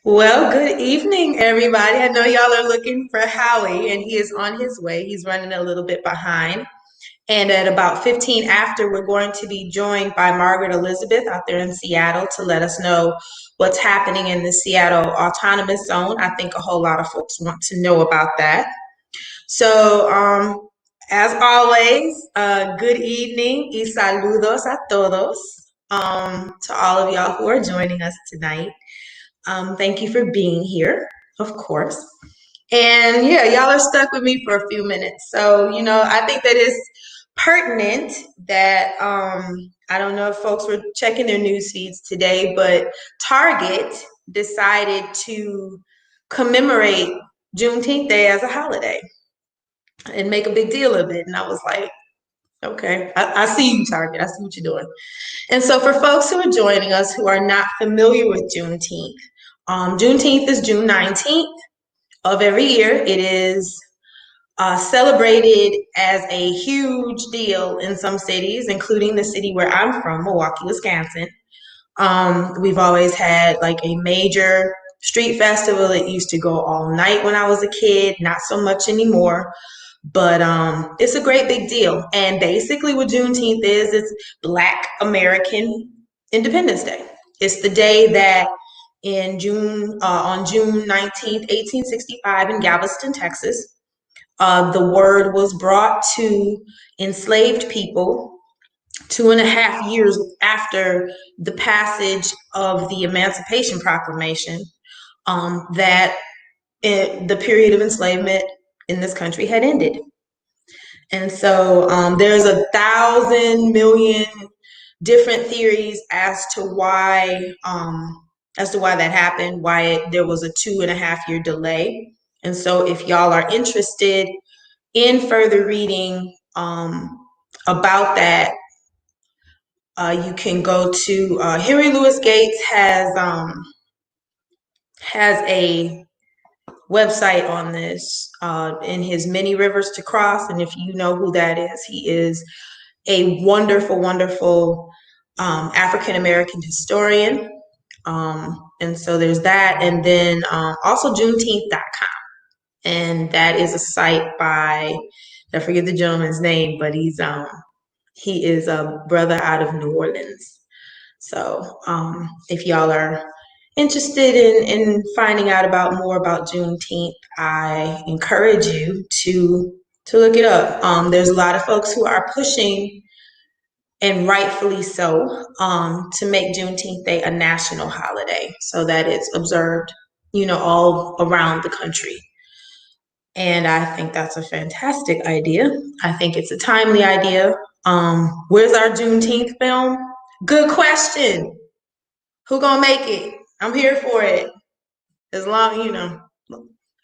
Well, good evening, everybody. I know y'all are looking for Howie, and he is on his way. He's running a little bit behind. And at about 15 after, we're going to be joined by Margaret Elizabeth out there in Seattle to let us know what's happening in the Seattle Autonomous Zone. I think a whole lot of folks want to know about that. So, as always, good evening y saludos a todos to all of y'all who are joining us tonight. Thank you for being here, of course. And yeah, y'all are stuck with me for a few minutes. So, I think that is pertinent that I don't know if folks were checking their news feeds today, but Target decided to commemorate Juneteenth Day as a holiday and make a big deal of it. And I was like, okay, I see you, Target. I see what you're doing. And so, for folks who are joining us who are not familiar with Juneteenth, Juneteenth is June 19th of every year. It is celebrated as a huge deal in some cities, including the city where I'm from, Milwaukee, Wisconsin. We've always had like a major street festival. It used to go all night when I was a kid, not so much anymore. But it's a great big deal. And basically what Juneteenth is, it's Black American Independence Day. It's the day that on June 19th, 1865 in Galveston, Texas, the word was brought to enslaved people 2.5 years after the passage of the Emancipation Proclamation, that the period of enslavement in this country had ended. And so there's 1,000 million different theories as to why that happened, why there was a 2.5 year delay. And so if y'all are interested in further reading about that, you can go to Henry Louis Gates has a website on this in his Many Rivers to Cross. And if you know who that is, he is a wonderful, wonderful African American historian. And so there's that. And then also Juneteenth.com. And that is a site by, I forget the gentleman's name, but he is a brother out of New Orleans. So if y'all are interested in finding out about more about Juneteenth, I encourage you to look it up. There's a lot of folks who are pushing, and rightfully so, to make Juneteenth Day a national holiday so that it's observed, all around the country. And I think that's a fantastic idea. I think it's a timely idea. Where's our Juneteenth film? Good question. Who gonna make it? I'm here for it. As long,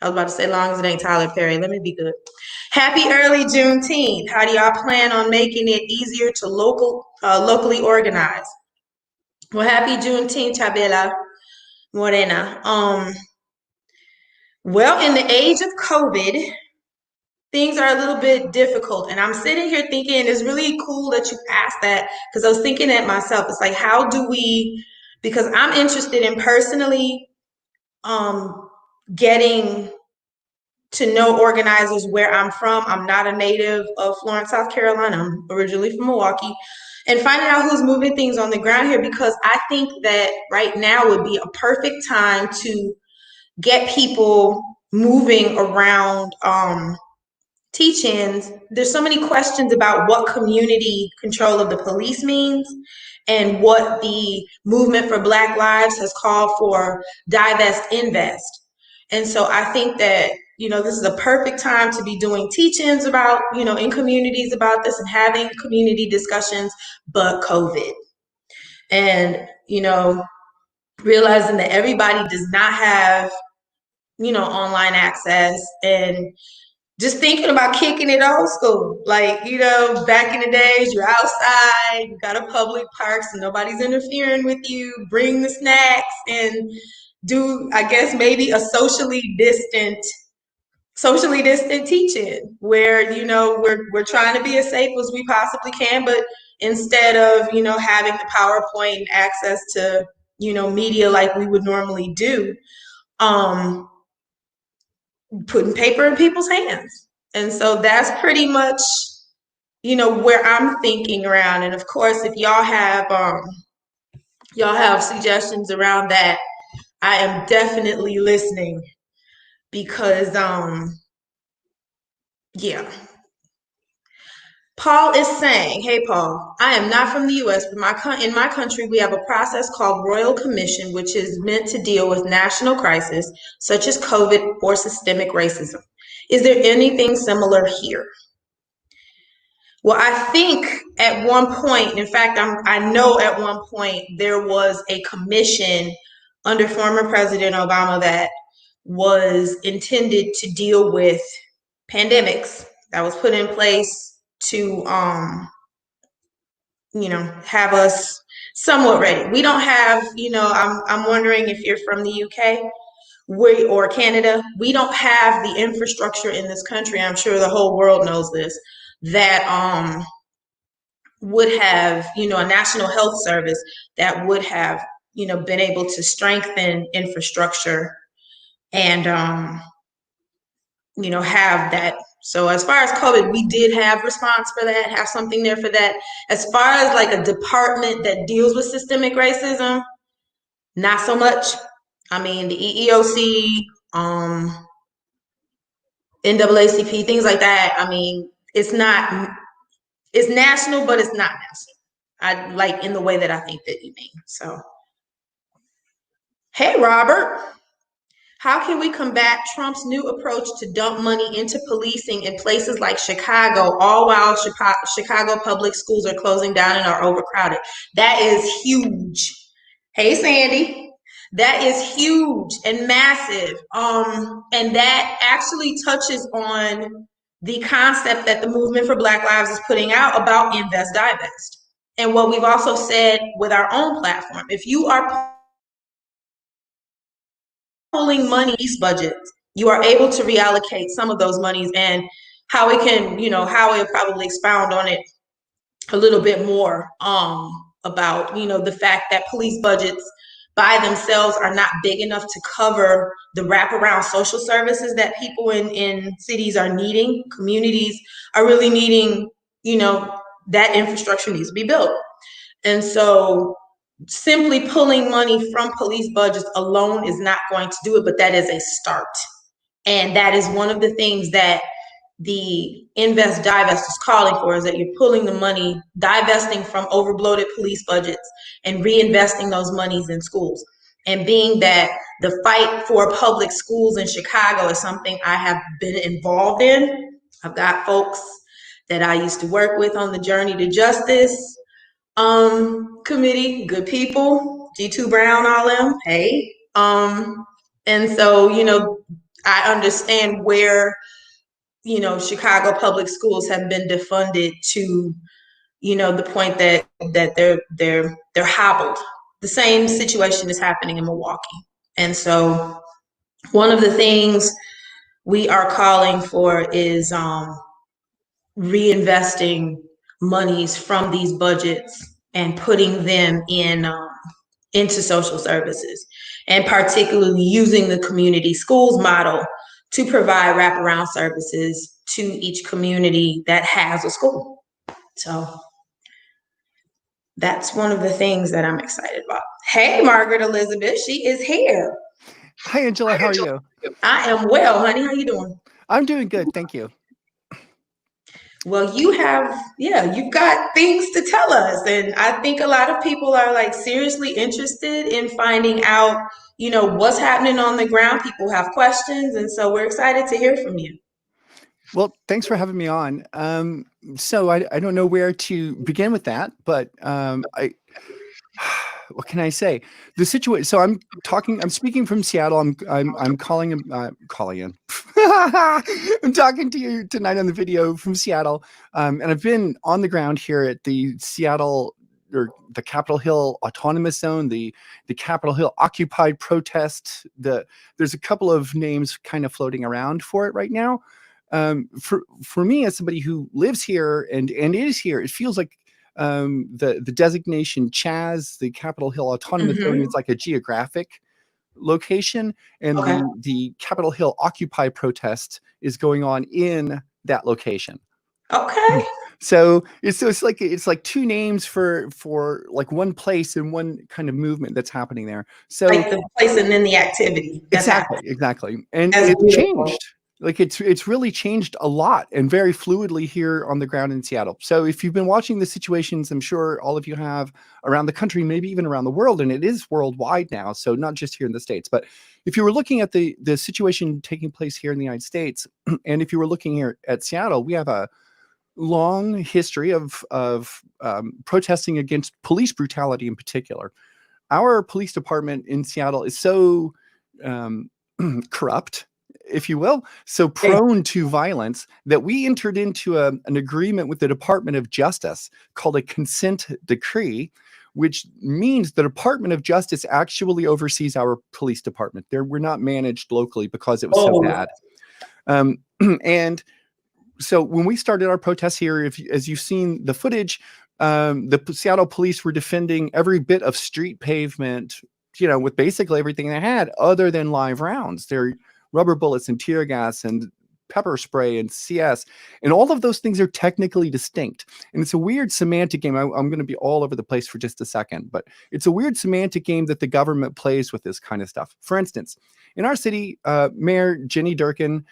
I was about to say long as it ain't Tyler Perry. Let me be good. Happy early Juneteenth. How do y'all plan on making it easier to locally organize? Well, happy Juneteenth, Chabela Morena. Well, in the age of COVID, things are a little bit difficult. And I'm sitting here thinking, it's really cool that you asked that, because I was thinking at myself, it's like, how do we, because I'm interested in personally getting to know organizers where I'm from. I'm not a native of Florence, South Carolina. I'm originally from Milwaukee. And finding out who's moving things on the ground here, because I think that right now would be a perfect time to get people moving around teach-ins. There's so many questions about what community control of the police means and what the movement for Black Lives has called for divest, invest. And so I think that, this is a perfect time to be doing teach-ins about, in communities about this and having community discussions, but COVID. And, realizing that everybody does not have, online access, and just thinking about kicking it old school. Like, back in the days, you're outside, you got a public parks and nobody's interfering with you, bring the snacks and do, I guess, maybe a socially distant teaching where, we're trying to be as safe as we possibly can, but instead of, having the PowerPoint and access to, media like we would normally do, um, putting paper in people's hands. And so that's pretty much, where I'm thinking around. And of course, if y'all have suggestions around that, I am definitely listening because yeah. Paul is saying, hey Paul, I am not from the US, but in my country we have a process called Royal Commission, which is meant to deal with national crisis such as COVID or systemic racism. Is there anything similar here? Well, I think at one point, in fact, I know at one point there was a commission under former President Obama that was intended to deal with pandemics that was put in place to, have us somewhat ready. We don't have, I'm wondering if you're from the UK or Canada, we don't have the infrastructure in this country. I'm sure the whole world knows this, that would have, a national health service that would have, been able to strengthen infrastructure and, have that. So as far as COVID, we did have response for that, have something there for that. As far as like a department that deals with systemic racism, not so much. I mean, the EEOC, NAACP, things like that. I mean, it's national, but it's not national. I like in the way that I think that you mean. So, hey, Robert, how can we combat Trump's new approach to dump money into policing in places like Chicago, all while Chicago public schools are closing down and are overcrowded? That is huge. Hey, Sandy. That is huge and massive. And that actually touches on the concept that the Movement for Black Lives is putting out about invest, divest. And what we've also said with our own platform, if you are pulling money these budgets, you are able to reallocate some of those monies. And how it can, how it probably expound on it a little bit more about, the fact that police budgets by themselves are not big enough to cover the wraparound social services that people in cities are needing. Communities are really needing, that infrastructure needs to be built. And so simply pulling money from police budgets alone is not going to do it, but that is a start. And that is one of the things that the invest divest is calling for, is that you're pulling the money, divesting from overbloated police budgets and reinvesting those monies in schools. And being that the fight for public schools in Chicago is something I have been involved in. I've got folks that I used to work with on the Journey to Justice committee, good people, G2 Brown, all them, hey. And so, I understand where, Chicago public schools have been defunded to, the point that they're hobbled. The same situation is happening in Milwaukee. And so one of the things we are calling for is reinvesting monies from these budgets and putting them into social services, and particularly using the community schools model to provide wraparound services to each community that has a school. So that's one of the things that I'm excited about. Hey, Margaret Elizabeth, she is here. Hi, Angela. How are you? I am well, honey. How you doing? I'm doing good. Thank you. Well, you've got things to tell us. And I think a lot of people are like seriously interested in finding out, what's happening on the ground. People have questions. And so we're excited to hear from you. Well, thanks for having me on. So I don't know where to begin with that, but what can I say? The situation. So I'm speaking from Seattle. I'm calling in. I'm talking to you tonight on the video from Seattle, and I've been on the ground here at the Seattle, or the Capitol Hill Autonomous Zone, the Capitol Hill Occupied protest. There's a couple of names kind of floating around for it right now. For me, as somebody who lives here and is here, it feels like the designation CHAZ, the Capitol Hill Autonomous Zone, is like a geographic location, and Okay. the Capitol Hill Occupy protest is going on in that location. Okay. So it's like two names for like one place and one kind of movement that's happening there. So Like the place and then the activity that's happening. exactly, and That's it's beautiful. changed. Like it's really changed a lot and very fluidly here on the ground in Seattle. So if you've been watching the situations, I'm sure all of you have around the country, maybe even around the world, and it is worldwide now. So not just here in the States, but if you were looking at the situation taking place here in the United States, and if you were looking here at Seattle, we have a long history of protesting against police brutality in particular. Our police department in Seattle is so um, corrupt, if you will, so prone to violence that we entered into an agreement with the Department of Justice called a consent decree, which means the Department of Justice actually oversees our police department. We're not managed locally because it was so Oh, bad. And so when we started our protests here, as you've seen the footage, the Seattle police were defending every bit of street pavement, with basically everything they had other than live rounds. They're rubber bullets and tear gas and pepper spray and CS, and all of those things are technically distinct. And it's a weird semantic game. I'm going to be all over the place for just a second, but it's a weird semantic game that the government plays with this kind of stuff. For instance, in our city, Mayor Jenny Durkin,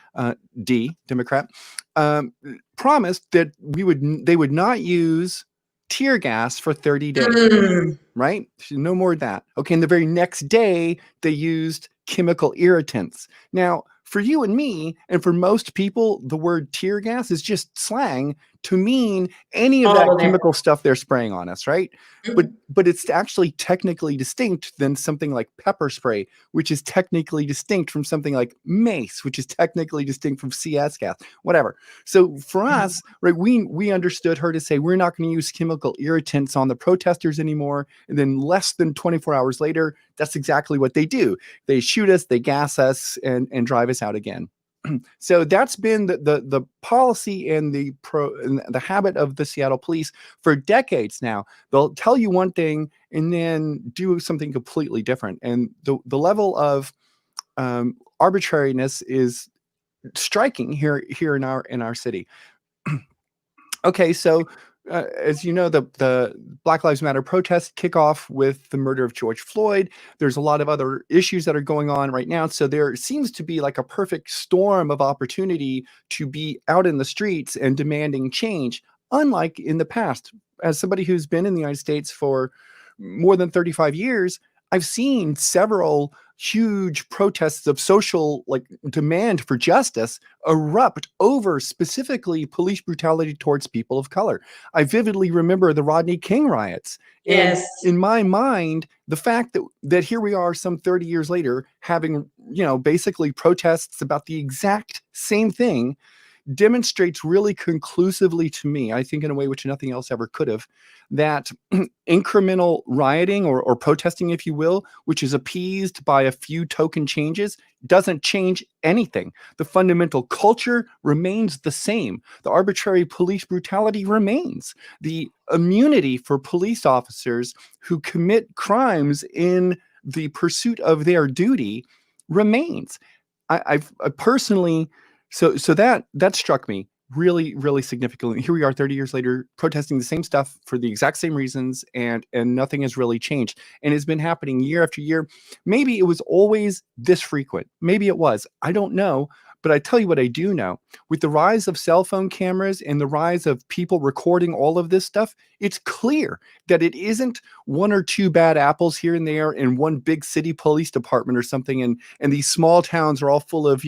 Democrat, promised that they would not use tear gas for 30 days. mm, Right? No more of that. Okay. And the very next day, they used chemical irritants. Now, for you and me, and for most people, the word tear gas is just slang to mean any of that all of that. chemical stuff they're spraying on us, right? Mhm. But it's actually technically distinct than something like pepper spray, which is technically distinct from something like mace, which is technically distinct from CS gas, whatever. So for us, right, we understood her to say we're not going to use chemical irritants on the protesters anymore. And then less than 24 hours later, that's exactly what they do. They shoot us, they gas us, and drive us out again. So that's been the policy and the habit of the Seattle police for decades now. They'll tell you one thing and then do something completely different. And the level of arbitrariness is striking here in our city. Okay, so as you know, the Black Lives Matter protests kick off with the murder of George Floyd. There's a lot of other issues that are going on right now. So there seems to be like a perfect storm of opportunity to be out in the streets and demanding change, unlike in the past. As somebody who's been in the United States for more than 35 years, I've seen several huge protests of social demand for justice erupt over specifically police brutality towards people of color. I vividly remember the Rodney King riots. And Yes. in my mind, the fact that here we are some 30 years later having, basically protests about the exact same thing demonstrates really conclusively to me, I think in a way which nothing else ever could have, that incremental rioting or protesting, if you will, which is appeased by a few token changes, doesn't change anything. The fundamental culture remains the same. The arbitrary police brutality remains. The immunity for police officers who commit crimes in the pursuit of their duty remains. I personally, so that struck me really, really significantly. Here we are 30 years later protesting the same stuff for the exact same reasons, and nothing has really changed. And it's been happening year after year. Maybe it was always this frequent. Maybe it was. I don't know. But I tell you what I do know. With the rise of cell phone cameras and the rise of people recording all of this stuff, it's clear that it isn't one or two bad apples here and there in one big city police department or something. And these small towns are all full of,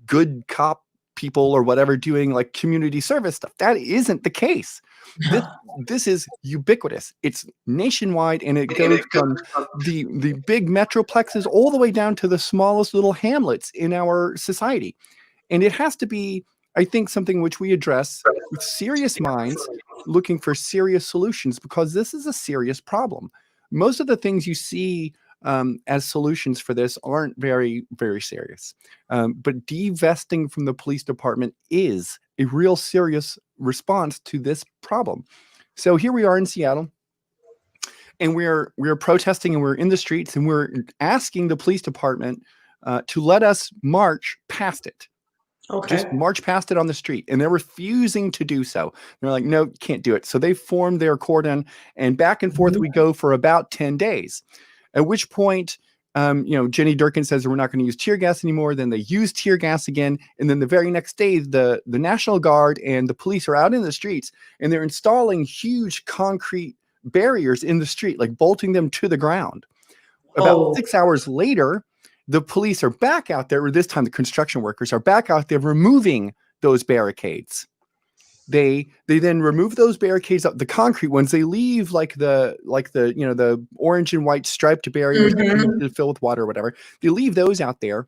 good cop people or whatever doing like community service stuff. That isn't the case. This is ubiquitous. It's nationwide, and it goes from the big metroplexes all the way down to the smallest little hamlets in our society. And it has to be, I think, something which we address with serious minds, looking for serious solutions, because this is a serious problem. Most of the things you see as solutions for this aren't very, very serious. But divesting from the police department is a real serious response to this problem. So here we are in Seattle. and we're protesting, and we're in the streets, and we're asking the police department to let us march past it. Okay. Just march past it on the street, and they're refusing to do so. They're like, no, can't do it. So they formed their cordon, and back and forth Mhm. we go for about 10 days, at which point Jenny Durkin says we're not going to use tear gas anymore. Then they use tear gas again, and then the very next day the National Guard and the police are out in the streets, and they're installing huge concrete barriers in the street, like bolting them to the ground. About Oh. 6 hours later, the police are back out there, or this time the construction workers are back out there removing those barricades. They then remove those barricades up, the concrete ones. They leave like the the orange and white striped barriers Mhm. to fill with water or whatever. They leave those out there.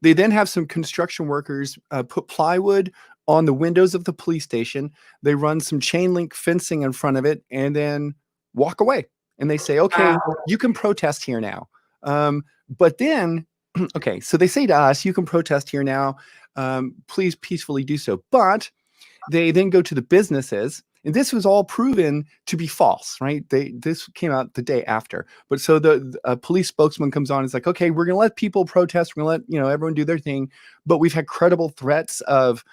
They then have some construction workers put plywood on the windows of the police station. They run some chain link fencing in front of it, and then walk away. And they say, okay, Wow. you can protest here now. But then, okay, so they say to us, you can protest here now. Please peacefully do so. But they then go to the businesses, and this was all proven to be false, right? This came out the day after. But so the police spokesman comes on and is like, okay, we're going to let people protest. We're going to let everyone do their thing. But we've had credible threats of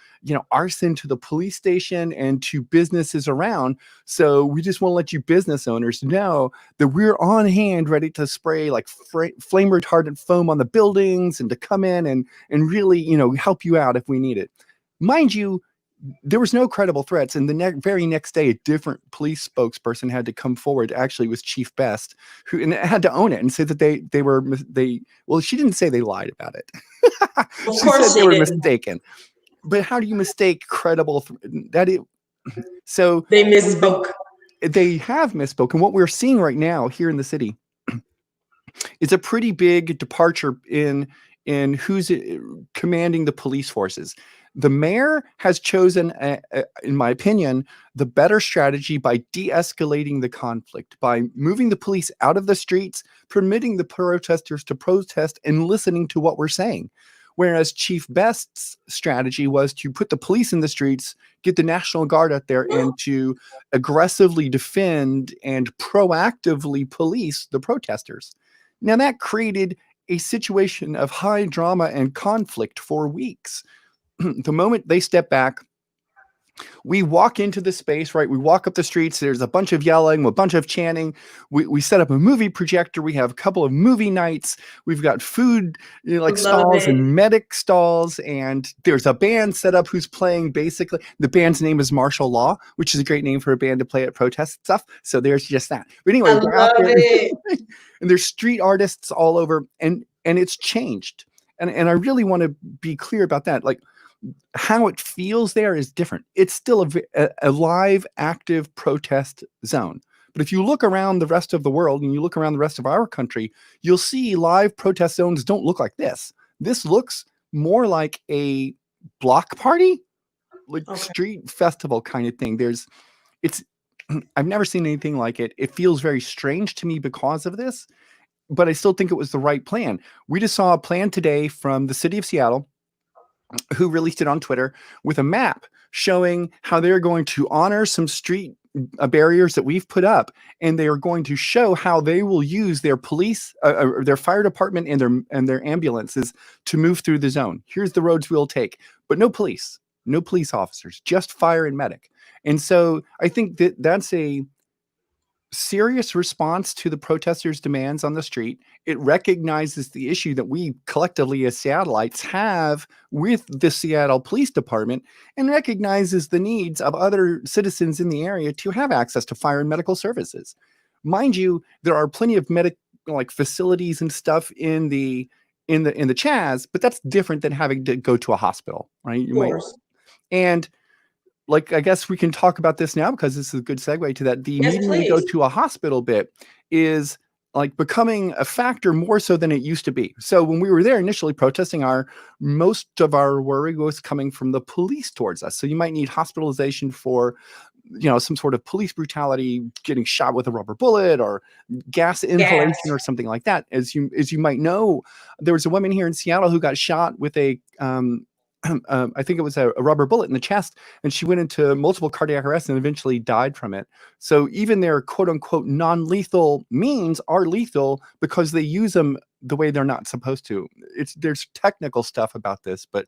arson to the police station and to businesses around. So we just want to let you business owners know that we're on hand, ready to spray like flame retardant foam on the buildings, and to come in and really help you out if we need it. Mind you, there was no credible threats, and the very next day, a different police spokesperson had to come forward. Actually, it was Chief Best, who had to own it and say that they were. Well, she didn't say they lied about it. Of She course said they they were didn't. mistaken. But how do you mistake credible? So They misspoke. they have misspoken. What we're seeing right now here in the city is a pretty big departure in who's commanding the police forces. The mayor has chosen, in my opinion, the better strategy by de-escalating the conflict, by moving the police out of the streets, permitting the protesters to protest, and listening to what we're saying. Whereas Chief Best's strategy was to put the police in the streets, get the National Guard out there, and to aggressively defend and proactively police the protesters. Now, that created a situation of high drama and conflict for weeks. The moment they step back, we walk into the space, right? We walk up the streets. There's a bunch of yelling, a bunch of chanting. We set up a movie projector. We have a couple of movie nights. We've got food, like Love stalls it. and medic stalls. And there's a band set up who's playing basically. The band's name is Martial Law, which is a great name for a band to play at protest stuff. So there's just that. But I anyway, we're out love there it. and there's street artists all over, and it's changed. And I really want to be clear about that. Like, how it feels there is different. It's still a live, active protest zone. But if you look around the rest of the world and you look around the rest of our country, you'll see live protest zones don't look like this. This looks more like a block party, like Okay. street festival kind of thing. I've never seen anything like it. It feels very strange to me because of this, but I still think it was the right plan. We just saw a plan today from the city of Seattle, who released it on Twitter with a map showing how they're going to honor some street barriers that we've put up, and they are going to show how they will use their police, their fire department, and their ambulances to move through the zone. Here's the roads we'll take, but no police officers, just fire and medic. And so I think that that's a serious response to the protesters' demands on the street. It recognizes the issue that we collectively as Seattleites have with the Seattle Police Department, and recognizes the needs of other citizens in the area to have access to fire and medical services. Mind you, there are plenty of facilities and stuff in the Chaz, but that's different than having to go to a hospital, right? Of course. And I guess we can talk about this now because this is a good segue to that. The Yes, needing to go please. to a hospital bit is like becoming a factor more so than it used to be. So when we were there initially protesting, most of our worry was coming from the police towards us. So you might need hospitalization for, some sort of police brutality, getting shot with a rubber bullet or gas inhalation or something like that. As you might know, there was a woman here in Seattle who got shot with a I think it was a rubber bullet in the chest, and she went into multiple cardiac arrest and eventually died from it. So even their quote unquote non-lethal means are lethal because they use them the way they're not supposed to. There's technical stuff about this, but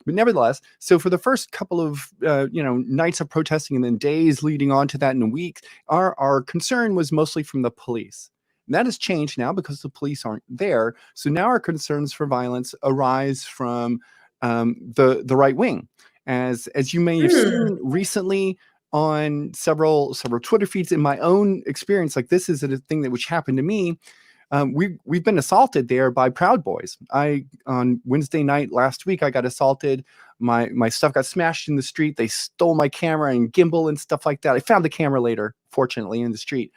nevertheless, so for the first couple of nights of protesting and then days leading on to that and weeks, our concern was mostly from the police. And that has changed now because the police aren't there. So now our concerns for violence arise from the right wing, as you may have seen recently on several Twitter feeds. In my own experience, like this is a thing which happened to me. We've been assaulted there by Proud Boys. On Wednesday night last week, I got assaulted. My stuff got smashed in the street. They stole my camera and gimbal and stuff like that. I found the camera later, fortunately, in the street.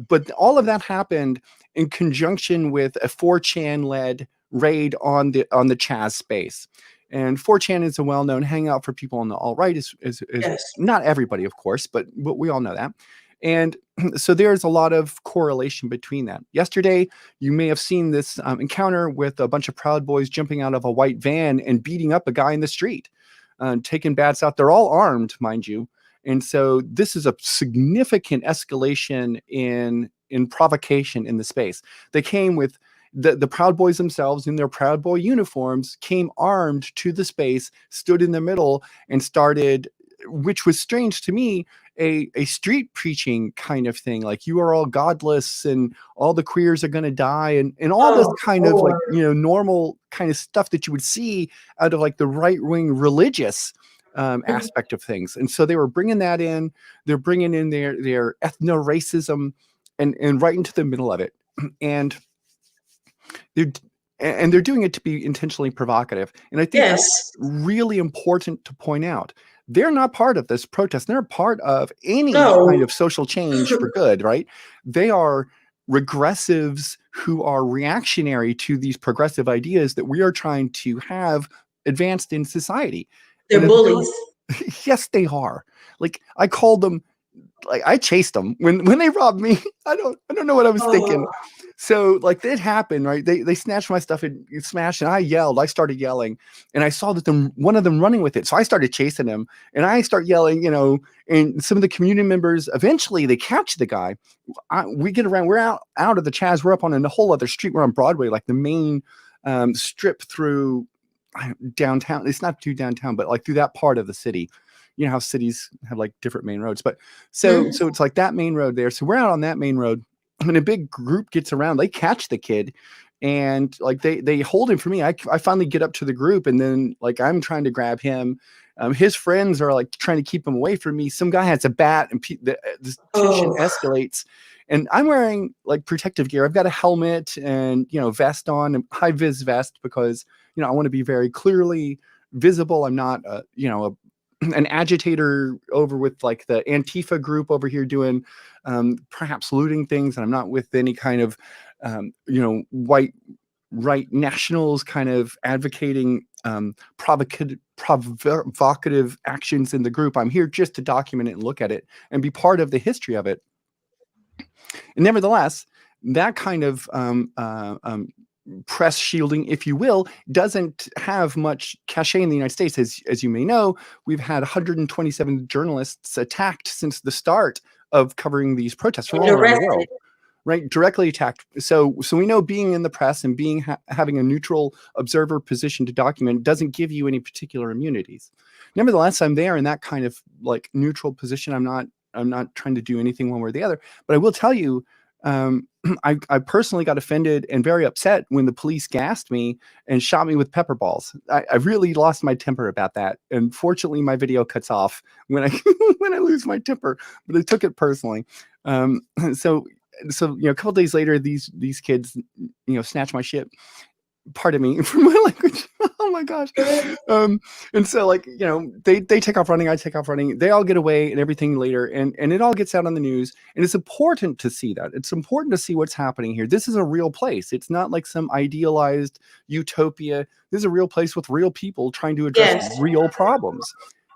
But all of that happened in conjunction with a 4chan led raid on the Chaz space. And 4chan is a well-known hangout for people on the alt-right. Is Yes. not everybody, of course, but we all know that. And so there's a lot of correlation between that. Yesterday, you may have seen this encounter with a bunch of Proud Boys jumping out of a white van and beating up a guy in the street, taking bats out. They're all armed, mind you. And so this is a significant escalation in provocation in the space. They came with the Proud Boys themselves in their Proud Boy uniforms, came armed to the space, stood in the middle, and started, which was strange to me, a street preaching kind of thing, like you are all godless and all the queers are going to die, and all this kind of like normal kind of stuff that you would see out of like the right wing religious aspect of things. And so they were bringing that in. They're bringing in their ethno racism and right into the middle of it, and they're doing it to be intentionally provocative. And I think that's really important to point out. They're not part of this protest. They're part of any kind of social change for good, right? They are regressives who are reactionary to these progressive ideas that we are trying to have advanced in society. They're bullies. Yes, they are. Like I called them, like I chased them when they robbed me. I don't know what I was thinking. So like it happened, right? They snatched my stuff and smashed, and I yelled. I started yelling, and I saw that one of them running with it. So I started chasing him, and I start yelling, and some of the community members eventually they catch the guy. We get around. We're out of the Chaz. We're up on a whole other street. We're on Broadway, like the main strip through downtown. It's not too downtown, but like through that part of the city. You know how cities have like different main roads, but so it's like that main road there. So we're out on that main road. When a big group gets around, they catch the kid, and like they hold him for me. I finally get up to the group, and then like I'm trying to grab him. His friends are like trying to keep him away from me. Some guy has a bat, and the tension escalates. And I'm wearing like protective gear. I've got a helmet and vest on, and high vis vest because I want to be very clearly visible. I'm not an agitator over with like the Antifa group over here doing perhaps looting things, and I'm not with any kind of white right nationals kind of advocating provocative actions in the group. I'm here just to document it and look at it and be part of the history of it. And nevertheless, that kind of press shielding, if you will, doesn't have much cachet in the United States. As you may know, we've had 127 journalists attacked since the start of covering these protests from all around the world. Right, directly attacked. So we know being in the press and having a neutral observer position to document doesn't give you any particular immunities. Nevertheless, I'm there in that kind of like neutral position. I'm not trying to do anything one way or the other. But I will tell you, I personally got offended and very upset when the police gassed me and shot me with pepper balls. I really lost my temper about that. And fortunately, my video cuts off when I when I lose my temper. But I took it personally. So a couple days later, these kids snatch my shit. Pardon me for my language. Oh my gosh. And so like they take off running, I take off running, they all get away and everything later, and it all gets out on the news. And it's important to see that. It's important to see what's happening here. This is a real place. It's not like some idealized utopia. This is a real place with real people trying to address real problems.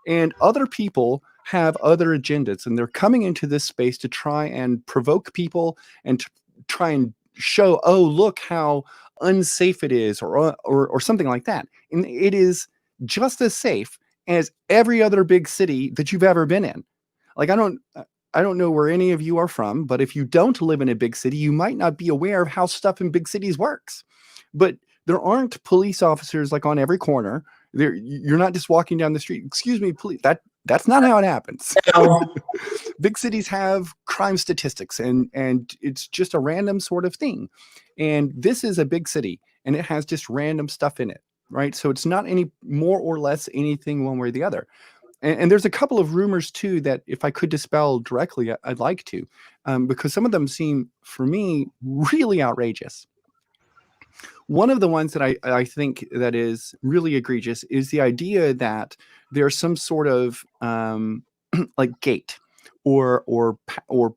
And other people have other agendas, and they're coming into this space to try and provoke people and to try and show, oh, look how unsafe it is, or something like that. And it is just as safe as every other big city that you've ever been in. Like, I don't know where any of you are from, but if you don't live in a big city, you might not be aware of how stuff in big cities works. But there aren't police officers like on every corner. You're not just walking down the street. Excuse me, police. That's not how it happens. No. Big cities have crime statistics, and it's just a random sort of thing. And this is a big city, and it has just random stuff in it, right? So it's not any more or less anything one way or the other. And there's a couple of rumors too that if I could dispel directly, I'd like to, because some of them seem, for me, really outrageous. One of the ones that I think that is really egregious is the idea that there's some sort of like gate or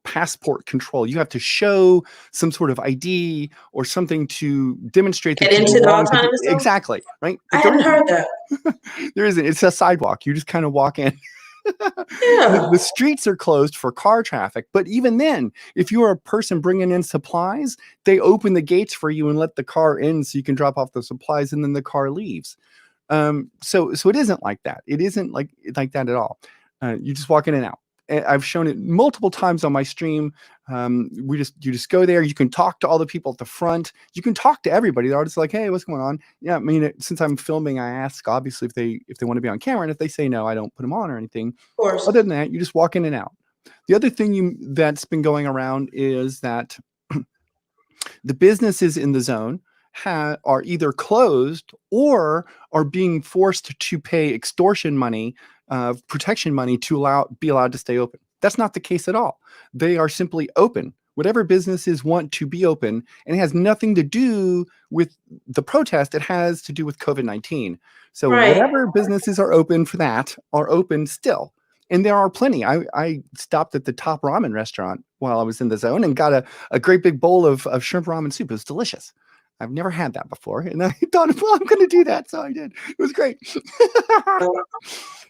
passport control. You have to show some sort of ID or something to demonstrate that Get you into the belong to the autonomous zone? exactly, right? I But there hadn't isn't. heard that. There isn't. It's a sidewalk. You just kind of walk in. Yeah. The streets are closed for car traffic, but even then, if you're a person bringing in supplies, they open the gates for you and let the car in so you can drop off the supplies, and then the car leaves. So it isn't like that. It isn't like that at all. You just walk in and out. I've shown it multiple times on my stream. You just go there. You can talk to all the people at the front. You can talk to everybody. They're just like, hey, what's going on? Yeah, I mean, since I'm filming, I ask obviously if they want to be on camera, and if they say no, I don't put them on or anything. Of course. Other than that, you just walk in and out. The other thing that's been going around is that the businesses in the zone are either closed or are being forced to pay extortion money, protection money, to be allowed to stay open. That's not the case at all. They are simply open. Whatever businesses want to be open, and it has nothing to do with the protest. It has to do with COVID-19. So Right. whatever businesses are open for that are open still. And there are plenty. I stopped at the top ramen restaurant while I was in the zone and got a great big bowl of shrimp ramen soup. It was delicious. I've never had that before. And I thought, well, I'm going to do that. So I did. It was great.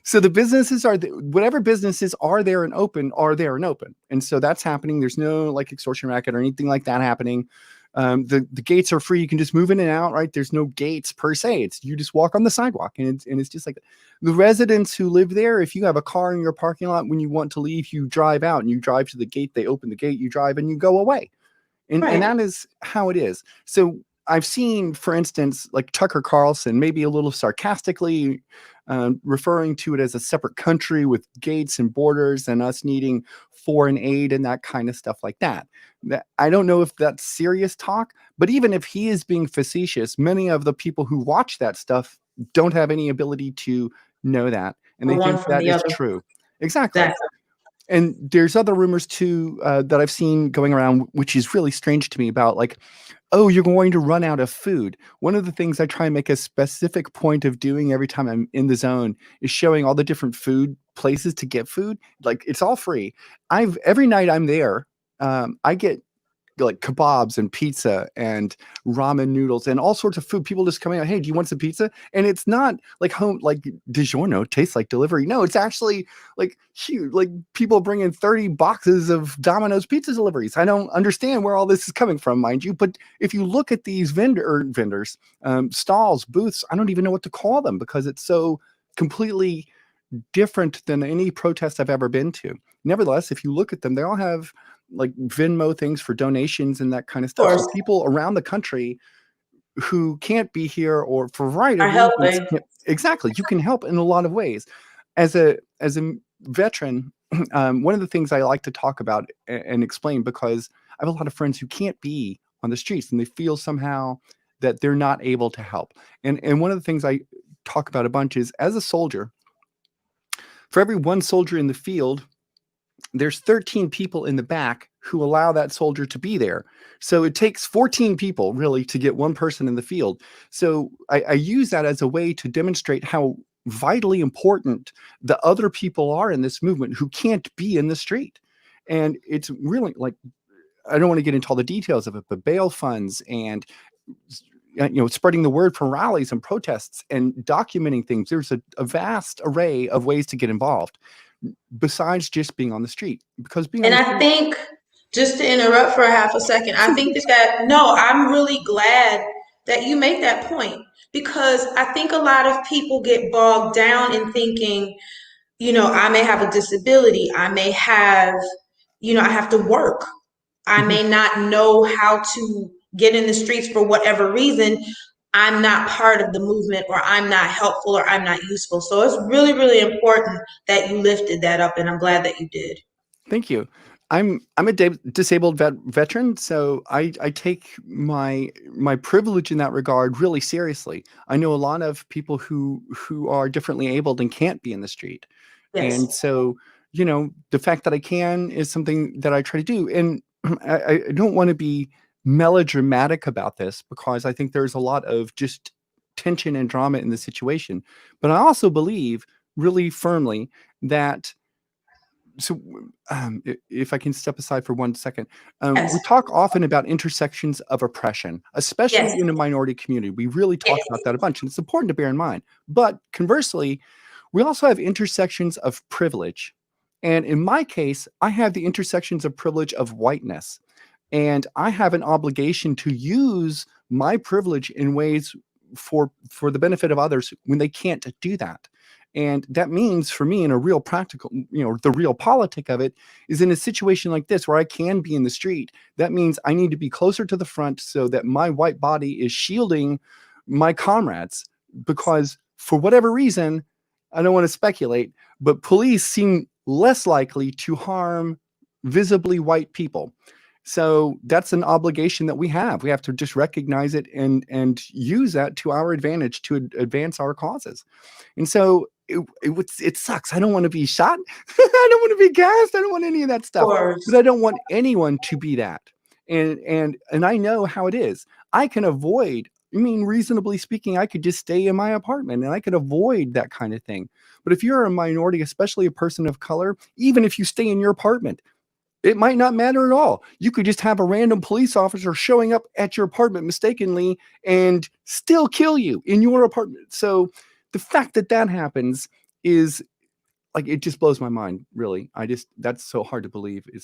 So the businesses whatever businesses are there and open are there and open. And so that's happening. There's no like extortion racket or anything like that happening. The gates are free. You can just move in and out, right? There's no gates per se. You just walk on the sidewalk, and it's just like that. The residents who live there, if you have a car in your parking lot, when you want to leave, you drive out and you drive to the gate. They open the gate, you drive, and you go away. And that is how it is. So I've seen, for instance, like Tucker Carlson, maybe a little sarcastically, referring to it as a separate country with gates and borders and us needing foreign aid and that kind of stuff like that. I don't know if that's serious talk, but even if he is being facetious, many of the people who watch that stuff don't have any ability to know that. And they think that is true. Exactly. And there's other rumors too that I've seen going around, which is really strange to me, about like, oh, you're going to run out of food. One of the things I try and make a specific point of doing every time I'm in the zone is showing all the different food places to get food. Like, it's all free. Every night I'm there, I get like kebabs and pizza and ramen noodles and all sorts of food. People just coming out, hey, do you want some pizza? And it's not like home, like DiGiorno tastes like delivery. No, it's actually like huge. Like, people bring in 30 boxes of Domino's pizza deliveries. I don't understand where all this is coming from, mind you. But if you look at these vendors, stalls, booths, I don't even know what to call them because it's so completely different than any protest I've ever been to. Nevertheless, if you look at them, they all have like Venmo things for donations and that kind of stuff. So people around the country who can't be here or for a variety of reasons, exactly, you can help in a lot of ways. As a veteran, one of the things I like to talk about and explain, because I have a lot of friends who can't be on the streets and they feel somehow that they're not able to help. And one of the things I talk about a bunch is, as a soldier, for every one soldier in the field, there's 13 people in the back who allow that soldier to be there. So it takes 14 people really to get one person in the field. So I use that as a way to demonstrate how vitally important the other people are in this movement who can't be in the street. And it's really like, I don't want to get into all the details of it, but bail funds and spreading the word for rallies and protests and documenting things. There's a vast array of ways to get involved besides just being on the street. Because being I think, just to interrupt for a half a second, I think no, I'm really glad that you make that point, because I think a lot of people get bogged down in thinking, I may have a disability. I may have, I have to work. I Mhm. may not know how to get in the streets for whatever reason. I'm not part of the movement, or I'm not helpful, or I'm not useful. So it's really, really important that you lifted that up, and I'm glad that you did. Thank you. I'm a disabled veteran, so I take my privilege in that regard really seriously. I know a lot of people who are differently abled and can't be in the street, Yes, and so the fact that I can is something that I try to do. And I don't want to be melodramatic about this, because I think there's a lot of just tension and drama in the situation. But I also believe really firmly that, so if I can step aside for 1 second, we yes, talk often about intersections of oppression, especially yes, in the minority community. We really talk yes. about that a bunch, and it's important to bear in mind. But conversely, we also have intersections of privilege. And in my case, I have the intersections of privilege of whiteness. And I have an obligation to use my privilege in ways for the benefit of others when they can't do that. And that means for me, in a real practical, the real politic of it is, in a situation like this where I can be in the street, that means I need to be closer to the front so that my white body is shielding my comrades. Because for whatever reason, I don't want to speculate, but police seem less likely to harm visibly white people. So that's an obligation that we have. We have to just recognize it and use that to our advantage to advance our causes. And so it sucks. I don't want to be shot. I don't want to be gassed. I don't want any of that Of stuff. But course. I don't want anyone to be that. And I know how it is. I can avoid. I mean, reasonably speaking, I could just stay in my apartment and I could avoid that kind of thing. But if you're a minority, especially a person of color, even if you stay in your apartment, it might not matter at all. You could just have a random police officer showing up at your apartment mistakenly and still kill you in your apartment. So the fact that that happens is, like, it just blows my mind, really. That's so hard to believe. And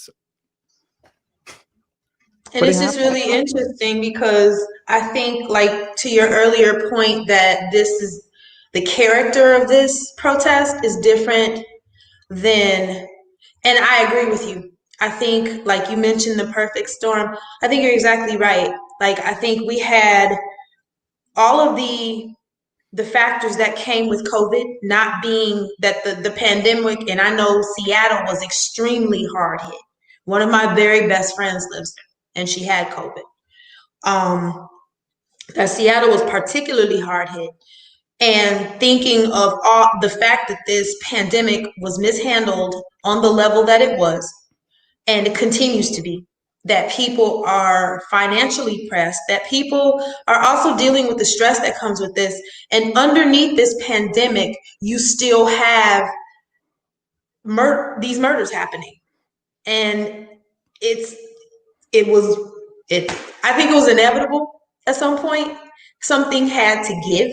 But it it's just happens. really interesting because I think, like, to your earlier point, that this is the character of this protest is different than, and I agree with you. I think, like you mentioned, the perfect storm. I think you're exactly right. Like, I think we had all of the factors that came with COVID, not being that the pandemic, and I know Seattle was extremely hard hit. One of my very best friends lives there, and she had COVID. Um, that Seattle was particularly hard hit. And thinking of all the fact that this pandemic was mishandled on the level that it was, and it continues to be, that people are financially pressed, that people are also dealing with the stress that comes with this. And underneath this pandemic, you still have these murders happening. And it's, it was, it, I think it was inevitable at some point. Something had to give,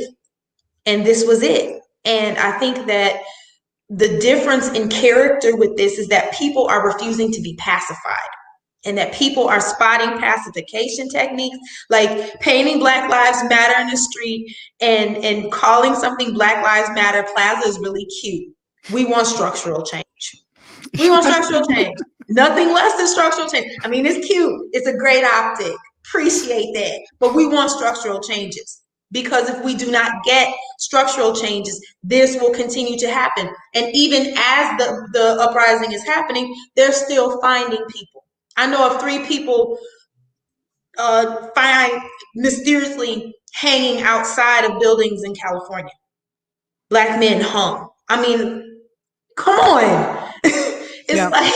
and this was it. And I think that the difference in character with this is that people are refusing to be pacified, and that people are spotting pacification techniques, like painting Black Lives Matter in the street and calling something Black Lives Matter Plaza is really cute. We want structural change. We want structural change. Nothing less than structural change. I mean, it's cute. It's a great optic. Appreciate that. But we want structural changes, because if we do not get structural changes, this will continue to happen. And even as the uprising is happening, they're still finding people. I know of 3 people find mysteriously hanging outside of buildings in California. Black men hung. I mean, come on. It's Yeah. like,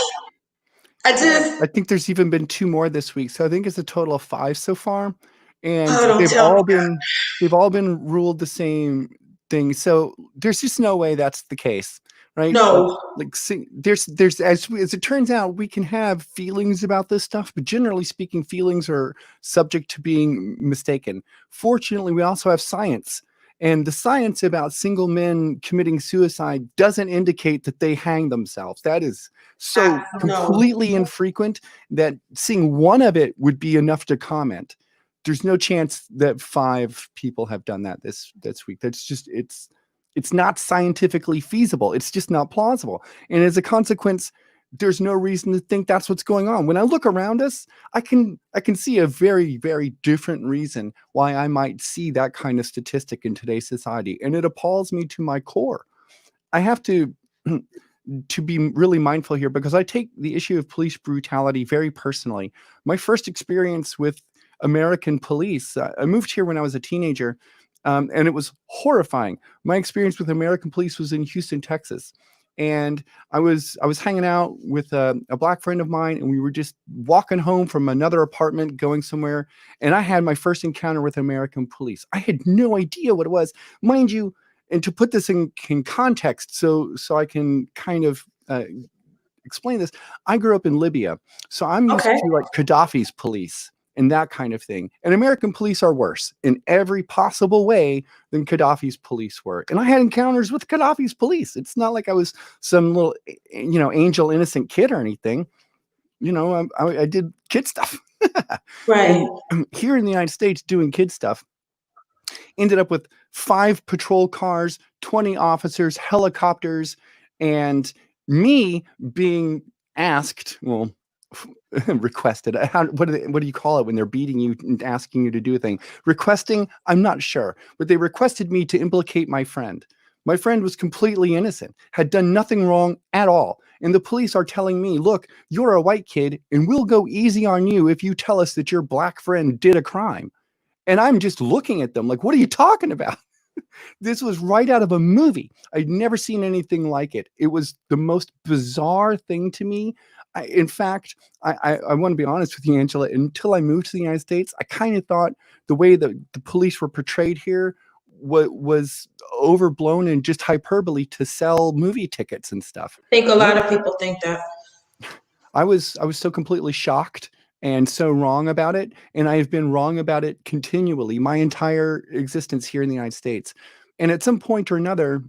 I just, I think there's even been 2 more this week. So I think it's a total of 5 so far. And oh, don't tell me. they've all been ruled the same thing. So there's just no way that's the case, right? No, Like, see, there's as it turns out, we can have feelings about this stuff, but generally speaking, feelings are subject to being mistaken. Fortunately, we also have science. And the science about single men committing suicide doesn't indicate that they hang themselves. That is so no. completely infrequent that seeing one of it would be enough to comment. there's no chance that 5 people have done that this week. That's just it's not scientifically feasible. It's just not plausible. And as a consequence, there's no reason to think that's what's going on. When I look around us, I can see a very, very different reason why I might see that kind of statistic in today's society. And it appalls me to my core. I have to be really mindful here because I take the issue of police brutality very personally. My first experience with American police, I moved here when I was a teenager, and it was horrifying. My experience with American police was in Houston, Texas. And I was hanging out with a black friend of mine, and we were just walking home from another apartment, going somewhere. And I had my first encounter with American police. I had no idea what it was, mind you. And to put this in context, so I can kind of explain this, I grew up in Libya, so I'm used Okay. to like Gaddafi's police and that kind of thing. And American police are worse in every possible way than Gaddafi's police were. And I had encounters with Gaddafi's police. It's not like I was some little, angel innocent kid or anything. I did kid stuff. Right. And here in the United States, doing kid stuff, ended up with 5 patrol cars, 20 officers, helicopters, and me being asked, well, requested. What do you call it when they're beating you and asking you to do a thing? Requesting? I'm not sure, but they requested me to implicate my friend. My friend was completely innocent, had done nothing wrong at all. And the police are telling me, look, you're a white kid, and we'll go easy on you if you tell us that your black friend did a crime. And I'm just looking at them like, what are you talking about? This was right out of a movie. I'd never seen anything like it. It was the most bizarre thing to me. In fact, I want to be honest with you, Angela, until I moved to the United States, I kind of thought the way that the police were portrayed here was overblown and just hyperbole to sell movie tickets and stuff. I think a lot of people think that. I was so completely shocked and so wrong about it, and I have been wrong about it continually my entire existence here in the United States. And at some point or another,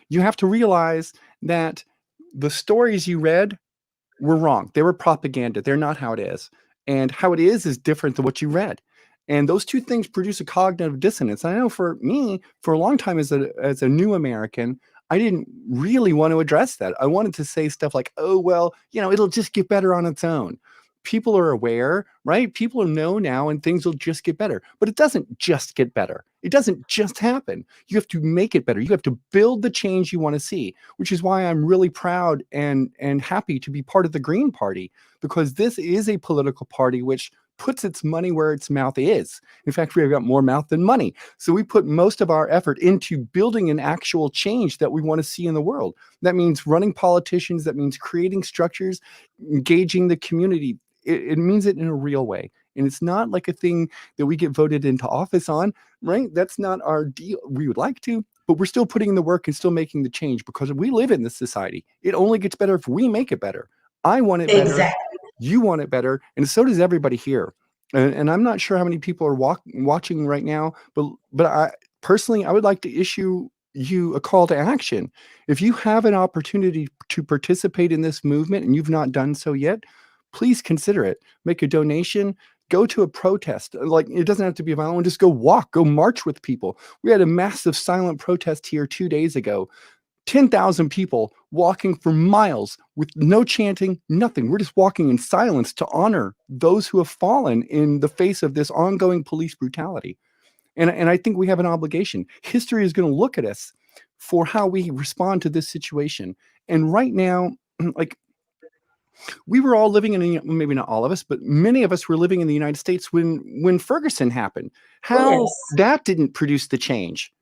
you have to realize that the stories you read were wrong. They were propaganda. They're not how it is. And how it is different than what you read. And those two things produce a cognitive dissonance. I know for me, for a long time as a new American, I didn't really want to address that. I wanted to say stuff like, oh, well, it'll just get better on its own. People are aware, right? People know now and things will just get better. But it doesn't just get better. It doesn't just happen. You have to make it better. You have to build the change you want to see, which is why I'm really proud and happy to be part of the Green Party, because this is a political party which puts its money where its mouth is. In fact, we've got more mouth than money. So we put most of our effort into building an actual change that we want to see in the world. That means running politicians. That means creating structures, engaging the community. It means it in a real way. And it's not like a thing that we get voted into office on, right? That's not our deal. We would like to, but we're still putting in the work and still making the change because we live in this society. It only gets better if we make it beber. I want it better. Exactly. You want it better. And so does everybody here. And I'm not sure how many people are watching right now, but I personally, I would like to issue you a call to action. If you have an opportunity to participate in this movement and you've not done so yet, please consider it. Make a donation. Go to a protest. Like, it doesn't have to be a violent one. Just go walk, go march with people. We had a massive silent protest here 2 days ago. 10,000 people walking for miles with no chanting, nothing. We're just walking in silence to honor those who have fallen in the face of this ongoing police brutality. And I think we have an obligation. History is going to look at us for how we respond to this situation. And right now, like, we were all living maybe not all of us, but many of us were living in the United States when Ferguson happened. Oh, How that didn't produce the change,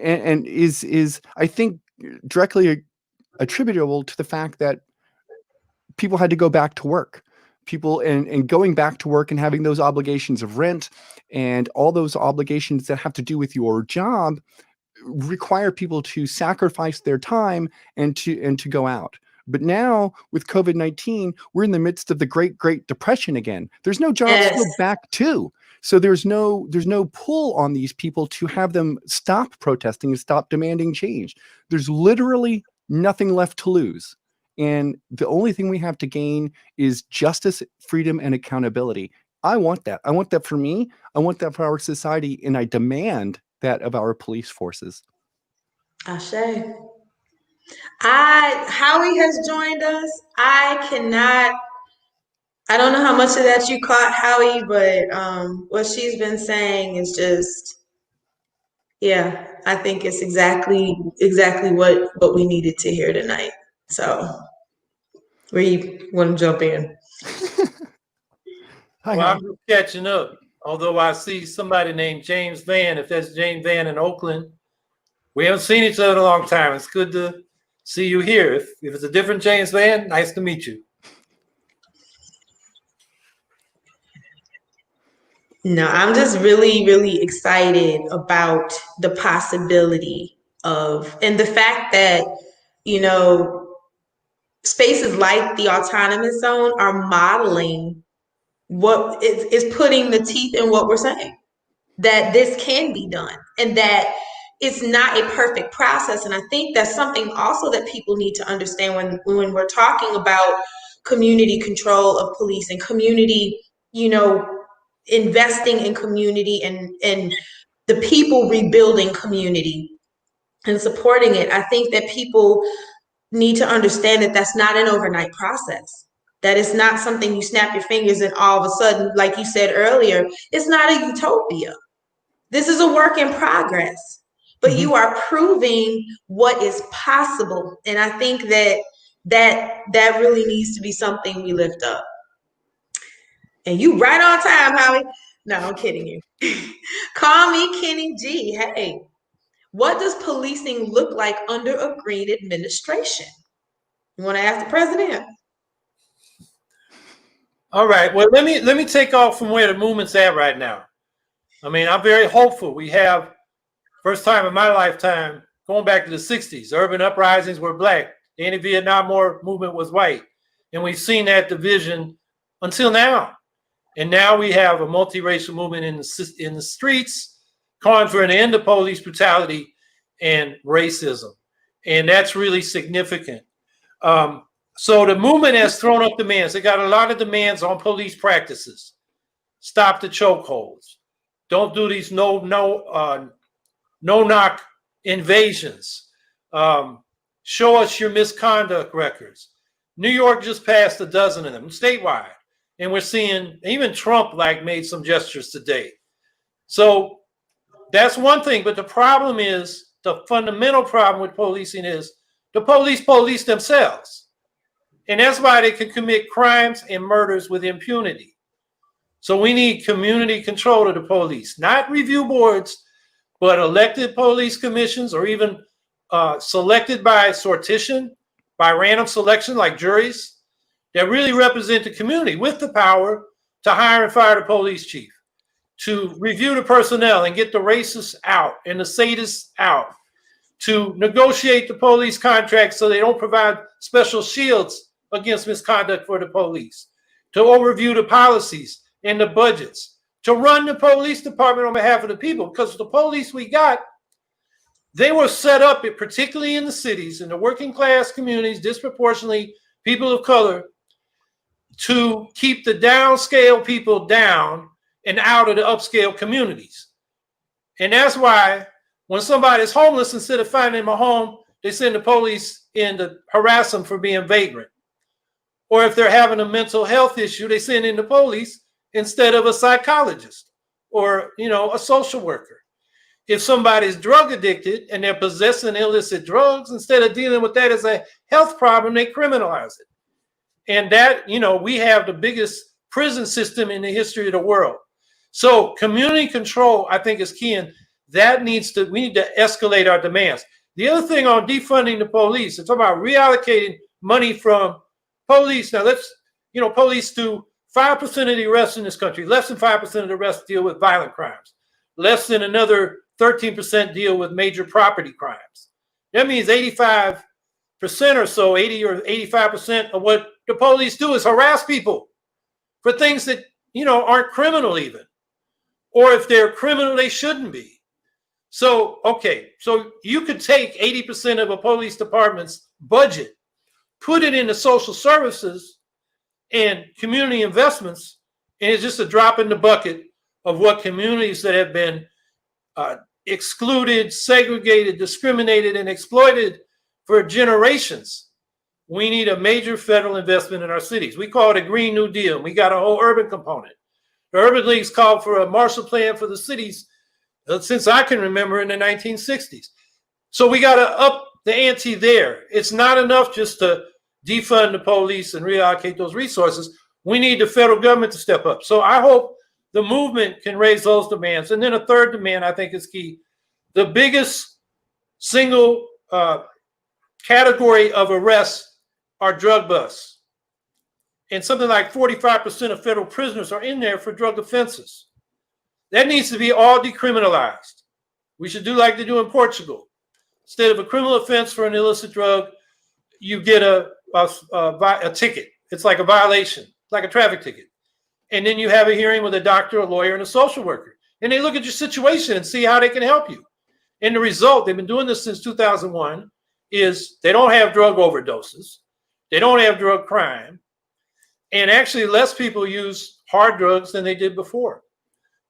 and is I think directly attributable to the fact that people had to go back to work. People and going back to work and having those obligations of rent and all those obligations that have to do with your job require people to sacrifice their time and to go out. But now with COVID-19, we're in the midst of the Great Depression again. There's no jobs to go back to. So there's no pull on these people to have them stop protesting and stop demanding change. There's literally nothing left to lose. And the only thing we have to gain is justice, freedom, and accountability. I want that. I want that for me. I want that for our society, and I demand that of our police forces. Ashe. Howie has joined us. I don't know how much of that you caught, Howie, but what she's been saying is just, yeah, I think it's exactly what we needed to hear tonight. So, where you want to jump in? Hi, Well, Howie. I'm just catching up. Although I see somebody named James Van, if that's James Van in Oakland, we haven't seen each other in a long time. It's good to see you here. If it's a different James Van, nice to meet you. No, I'm just really, really excited about the possibility of, and the fact that, you know, spaces like the autonomous zone are modeling what is putting the teeth in what we're saying, that this can be done and that it's not a perfect process. And I think that's something also that people need to understand when we're talking about community control of police and community, you know, investing in community and the people rebuilding community and supporting it. I think that people need to understand that that's not an overnight process. That it's not something you snap your fingers and all of a sudden, like you said earlier, it's not a utopia. This is a work in progress, but you are proving what is possible. And I think that really needs to be something we lift up. And you right on time, Howie. No, I'm kidding you. Call me Kenny G. Hey, what does policing look like under a green administration? You want to ask the president? All right. Well, let me take off from where the movement's at right now. I mean, I'm very hopeful. We have first time in my lifetime going back to the '60s. Urban uprisings were black. The anti-Vietnam War movement was white, and we've seen that division until now. And now we have a multiracial movement in the streets calling for an end to police brutality and racism. And that's really significant. So the movement has thrown up demands. They got a lot of demands on police practices. Stop the chokeholds. Don't do these no knock invasions. Show us your misconduct records. New York just passed a dozen of them statewide. And we're seeing even Trump made some gestures today. So that's one thing. But the problem is, the fundamental problem with policing is the police themselves. And that's why they can commit crimes and murders with impunity. So we need community control of the police, not review boards, but elected police commissions, or even selected by sortition, by random selection like juries, that really represent the community with the power to hire and fire the police chief, to review the personnel and get the racists out and the sadists out, to negotiate the police contracts so they don't provide special shields against misconduct for the police, to overview the policies and the budgets, to run the police department on behalf of the people. Because the police we got, they were set up, particularly in the cities, in the working class communities, disproportionately people of color, to keep the downscale people down and out of the upscale communities. And that's why when somebody's homeless, instead of finding them a home, they send the police in to harass them for being vagrant. Or if they're having a mental health issue, they send in the police instead of a psychologist or, a social worker. If somebody's drug addicted and they're possessing illicit drugs, instead of dealing with that as a health problem, they criminalize it. And that, we have the biggest prison system in the history of the world. So community control, I think, is key. And we need to escalate our demands. The other thing on defunding the police, it's about reallocating money from police. Now police do 5% of the arrests in this country. Less than 5% of the arrests deal with violent crimes. Less than another 13% deal with major property crimes. That means 85% or so, 80 or 85% of what the police do is harass people for things that, aren't criminal even. Or if they're criminal, they shouldn't be. So you could take 80% of a police department's budget, put it into social services and community investments, And it's just a drop in the bucket of what communities that have been excluded, segregated, discriminated, and exploited for generations. We need a major federal investment in our cities. We call it a Green New Deal. We got a whole urban component. The Urban League's called for a Marshall Plan for the cities since I can remember in the 1960s. So we got to up the ante there. It's not enough just to defund the police and reallocate those resources. We need the federal government to step up. So I hope the movement can raise those demands. And then a third demand I think is key. The biggest single category of arrests are drug busts. And something like 45% of federal prisoners are in there for drug offenses. That needs to be all decriminalized. We should do like they do in Portugal. Instead of a criminal offense for an illicit drug, you get a ticket. It's like a violation, like a traffic ticket. And then you have a hearing with a doctor, a lawyer, and a social worker. And they look at your situation and see how they can help you. And the result, they've been doing this since 2001, is they don't have drug overdoses. They don't have drug crime. And actually, less people use hard drugs than they did before,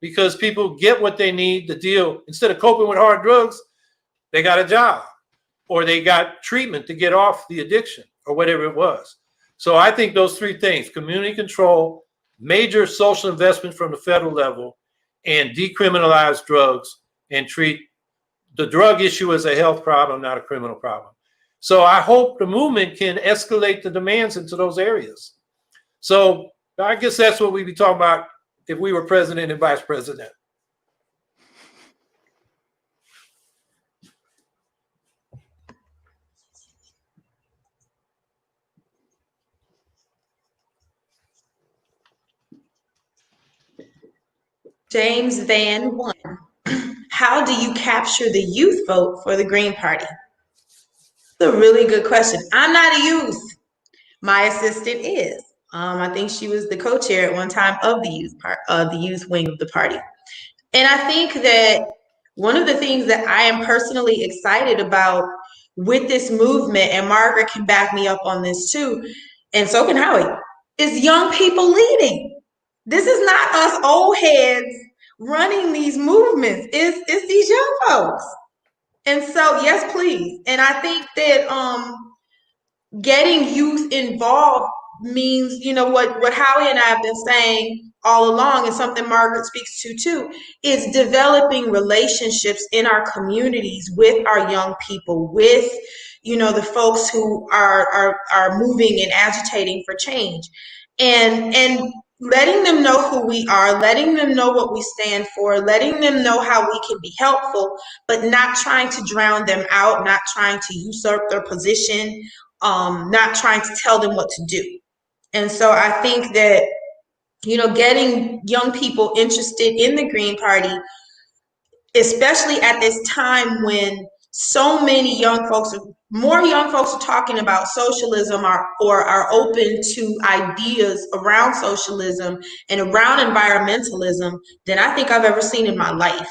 because people get what they need to deal. Instead of coping with hard drugs, they got a job or they got treatment to get off the addiction or whatever it was. So I think those three things: community control, major social investment from the federal level, and decriminalize drugs and treat the drug issue as a health problem, not a criminal problem. So I hope the movement can escalate the demands into those areas. So I guess that's what we'd be talking about if we were president and vice president. James Van One. How do you capture the youth vote for the Green Party? It's a really good question. I'm not a youth. My assistant is. I think she was the co-chair at one time of the youth wing of the party. And I think that one of the things that I am personally excited about with this movement, and Margaret can back me up on this too, and so can Howie, is young people leading. This is not us old heads running these movements. It's these young folks. And so, yes, please. And I think that getting youth involved means, you know, what Howie and I have been saying all along, and something Margaret speaks to too, is developing relationships in our communities with our young people, with, you know, the folks who are moving and agitating for change, and letting them know who we are, letting them know what we stand for, letting them know how we can be helpful, but not trying to drown them out, not trying to usurp their position, not trying to tell them what to do. And so I think that, you know, getting young people interested in the Green Party, especially at this time when so many young folks, more young folks are talking about socialism or are open to ideas around socialism and around environmentalism than I think I've ever seen in my life.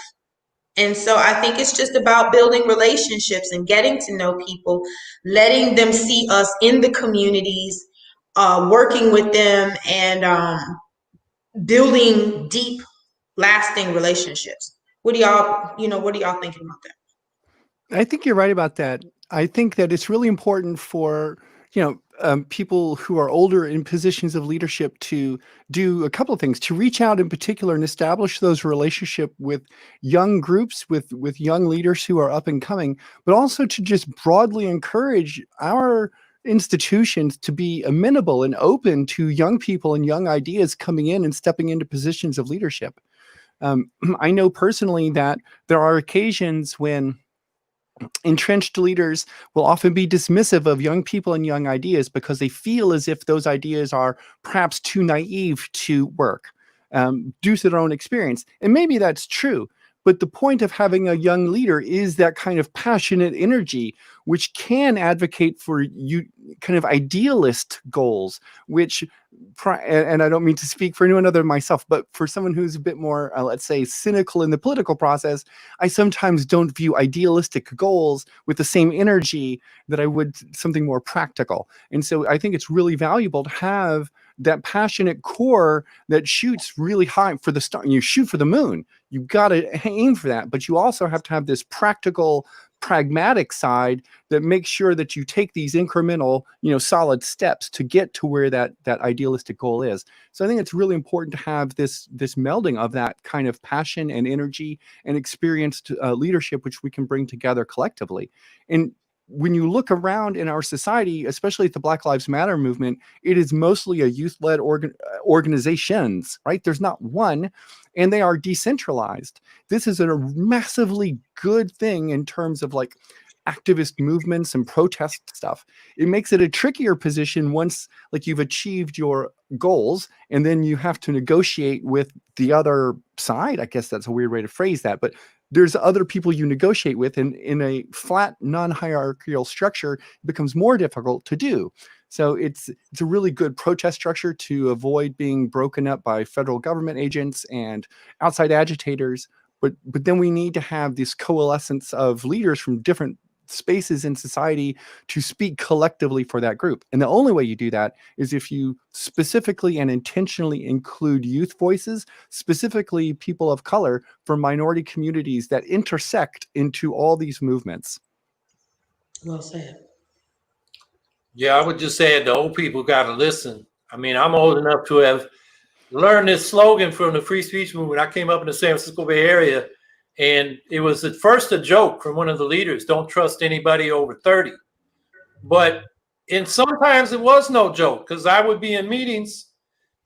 And so I think it's just about building relationships and getting to know people, letting them see us in the communities, working with them, and building deep, lasting relationships. What do y'all thinking about that? I think you're right about that. I think that it's really important for, people who are older in positions of leadership to do a couple of things, to reach out in particular and establish those relationships with young groups, with young leaders who are up and coming, but also to just broadly encourage our institutions to be amenable and open to young people and young ideas coming in and stepping into positions of leadership. I know personally that there are occasions when entrenched leaders will often be dismissive of young people and young ideas because they feel as if those ideas are perhaps too naive to work due to their own experience. And maybe that's true. But the point of having a young leader is that kind of passionate energy which can advocate for you kind of idealist goals, which, and I don't mean to speak for anyone other than myself, but for someone who's a bit more, let's say, cynical in the political process, I sometimes don't view idealistic goals with the same energy that I would something more practical. And so I think it's really valuable to have that passionate core that shoots really high for the star. You shoot for the moon. You got to aim for that, but you also have to have this practical, pragmatic side that makes sure that you take these incremental, solid steps to get to where that idealistic goal is. So I think it's really important to have this melding of that kind of passion and energy and experienced leadership, which we can bring together collectively. And when you look around in our society, especially at the Black Lives Matter movement, it is mostly a youth-led organizations, right? There's not one, and they are decentralized. This is a massively good thing in terms of like activist movements and protest stuff. It makes it a trickier position once like you've achieved your goals and then you have to negotiate with the other side. I guess that's a weird way to phrase that, but there's other people you negotiate with, and in a flat, non-hierarchical structure, it becomes more difficult to do. So it's a really good protest structure to avoid being broken up by federal government agents and outside agitators. But then we need to have this coalescence of leaders from different spaces in society to speak collectively for that group. And the only way you do that is if you specifically and intentionally include youth voices, specifically people of color from minority communities that intersect into all these movements. Well said. Yeah, I would just say the old people got to listen. I mean, I'm old enough to have learned this slogan from the free speech movement. I came up in the San Francisco Bay Area, and it was at first a joke from one of the leaders: don't trust anybody over 30. But sometimes it was no joke, because I would be in meetings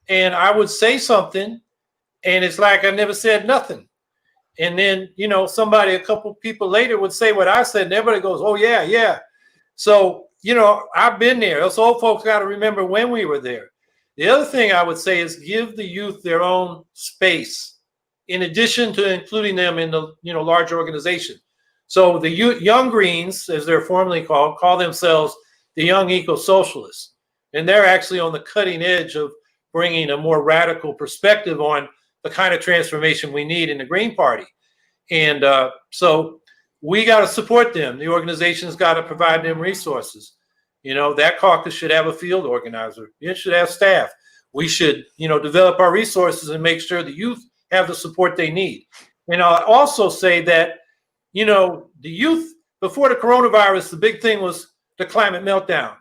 and I would say something and it's like I never said nothing. And then, somebody a couple people later would say what I said, and everybody goes, oh, yeah, yeah. So, I've been there. Those old folks got to remember when we were there. The other thing I would say is give the youth their own space, in addition to including them in the large organization. So the Young Greens, as they're formally called, call themselves the Young Eco-Socialists. And they're actually on the cutting edge of bringing a more radical perspective on the kind of transformation we need in the Green Party. And so we got to support them. The organization's got to provide them resources. That caucus should have a field organizer. It should have staff. We should, develop our resources and make sure the youth have the support they need. And I'll also say that, the youth, before the coronavirus, the big thing was the climate meltdown.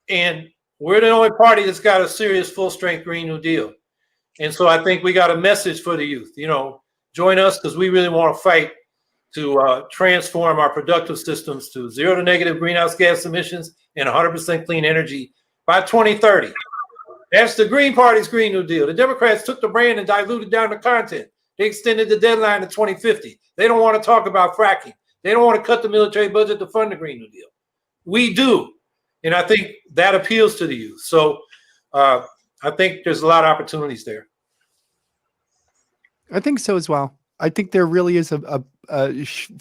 And we're the only party that's got a serious full-strength Green New Deal. And so I think we got a message for the youth, join us, because we really want to fight to transform our productive systems to zero to negative greenhouse gas emissions and 100% clean energy by 2030. That's the Green Party's Green New Deal. The Democrats took the brand and diluted down the content. They extended the deadline to 2050. They don't want to talk about fracking. They don't want to cut the military budget to fund the Green New Deal. We do. And I think that appeals to the youth. So I think there's a lot of opportunities there. I think so as well. I think there really is a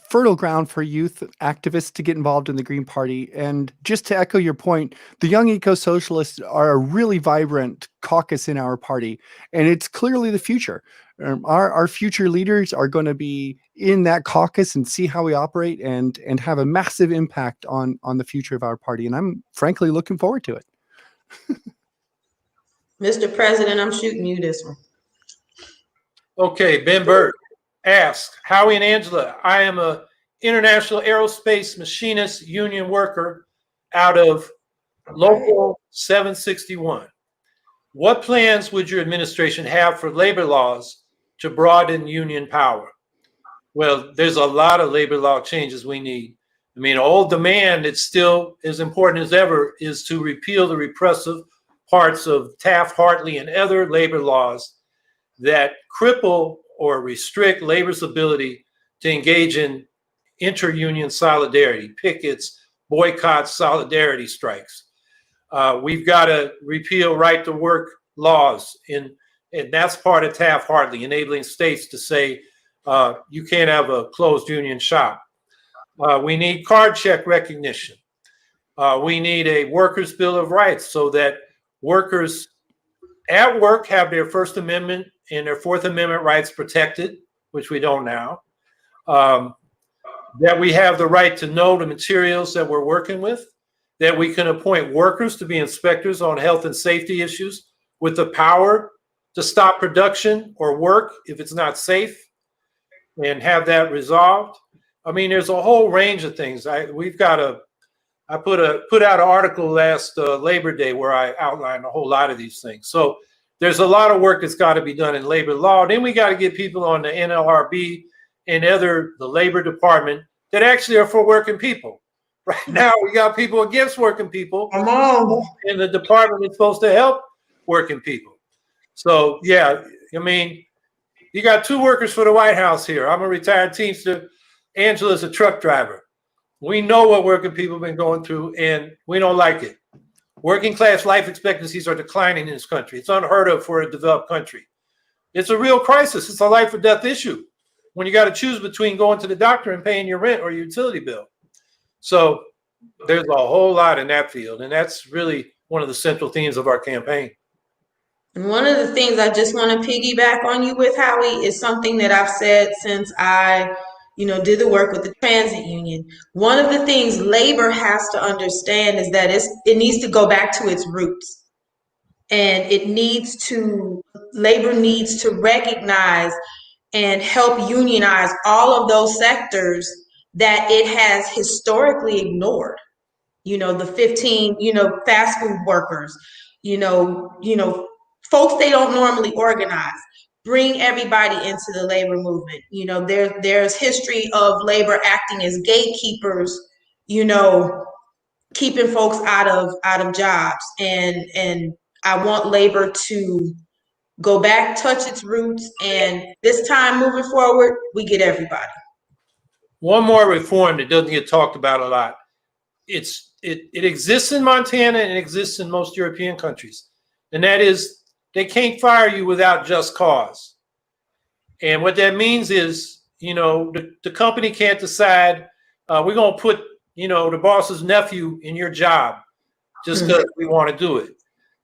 fertile ground for youth activists to get involved in the Green Party. And just to echo your point, the Young Eco-Socialists are a really vibrant caucus in our party, and it's clearly the future. Our future leaders are going to be in that caucus and see how we operate and have a massive impact on the future of our party. And I'm frankly looking forward to it. Mr. President, I'm shooting you this one. Okay, Ben Burt asks, Howie and Angela, I am a international aerospace machinist union worker out of Local 761. What plans would your administration have for labor laws to broaden union power? Well, there's a lot of labor law changes we need. I mean, old demand, it's still as important as ever, is to repeal the repressive parts of Taft-Hartley and other labor laws that cripple or restrict labor's ability to engage in inter-union solidarity, pickets, boycotts, solidarity strikes. We've got to repeal right-to-work laws, and that's part of Taft-Hartley, enabling states to say you can't have a closed union shop. We need card check recognition. We need a workers' bill of rights so that workers at work have their First Amendment and their Fourth Amendment rights protected, which we don't now. That we have the right to know the materials that we're working with, that we can appoint workers to be inspectors on health and safety issues with the power to stop production or work if it's not safe and have that resolved. I mean, there's a whole range of things. I put out an article last Labor Day where I outlined a whole lot of these things. So there's a lot of work that's got to be done in labor law. Then we got to get people on the NLRB and the labor department that actually are for working people. Right now, we got people against working people. Come on. And the department is supposed to help working people. So, yeah, I mean, you got 2 workers for the White House here. I'm a retired Teamster. Angela's a truck driver. We know what working people have been going through, and we don't like it. Working class life expectancies are declining in this country. It's unheard of for a developed country. It's a real crisis. It's a life or death issue when you got to choose between going to the doctor and paying your rent or your utility bill. So there's a whole lot in that field, and that's really one of the central themes of our campaign. And one of the things I just want to piggyback on you with, Howie, is something that I've said since I, did the work with the transit union. One of the things labor has to understand is that it needs to go back to its roots. And labor needs to recognize and help unionize all of those sectors that it has historically ignored. The 15, fast food workers, folks they don't normally organize. Bring everybody into the labor movement. There's history of labor acting as gatekeepers, keeping folks out of jobs. And I want labor to go back, touch its roots, and this time moving forward, we get everybody. One more reform that doesn't get talked about a lot. It exists in Montana and it exists in most European countries. And that is, they can't fire you without just cause. And what that means is, the company can't decide, we're going to put, the boss's nephew in your job just because we want to do it.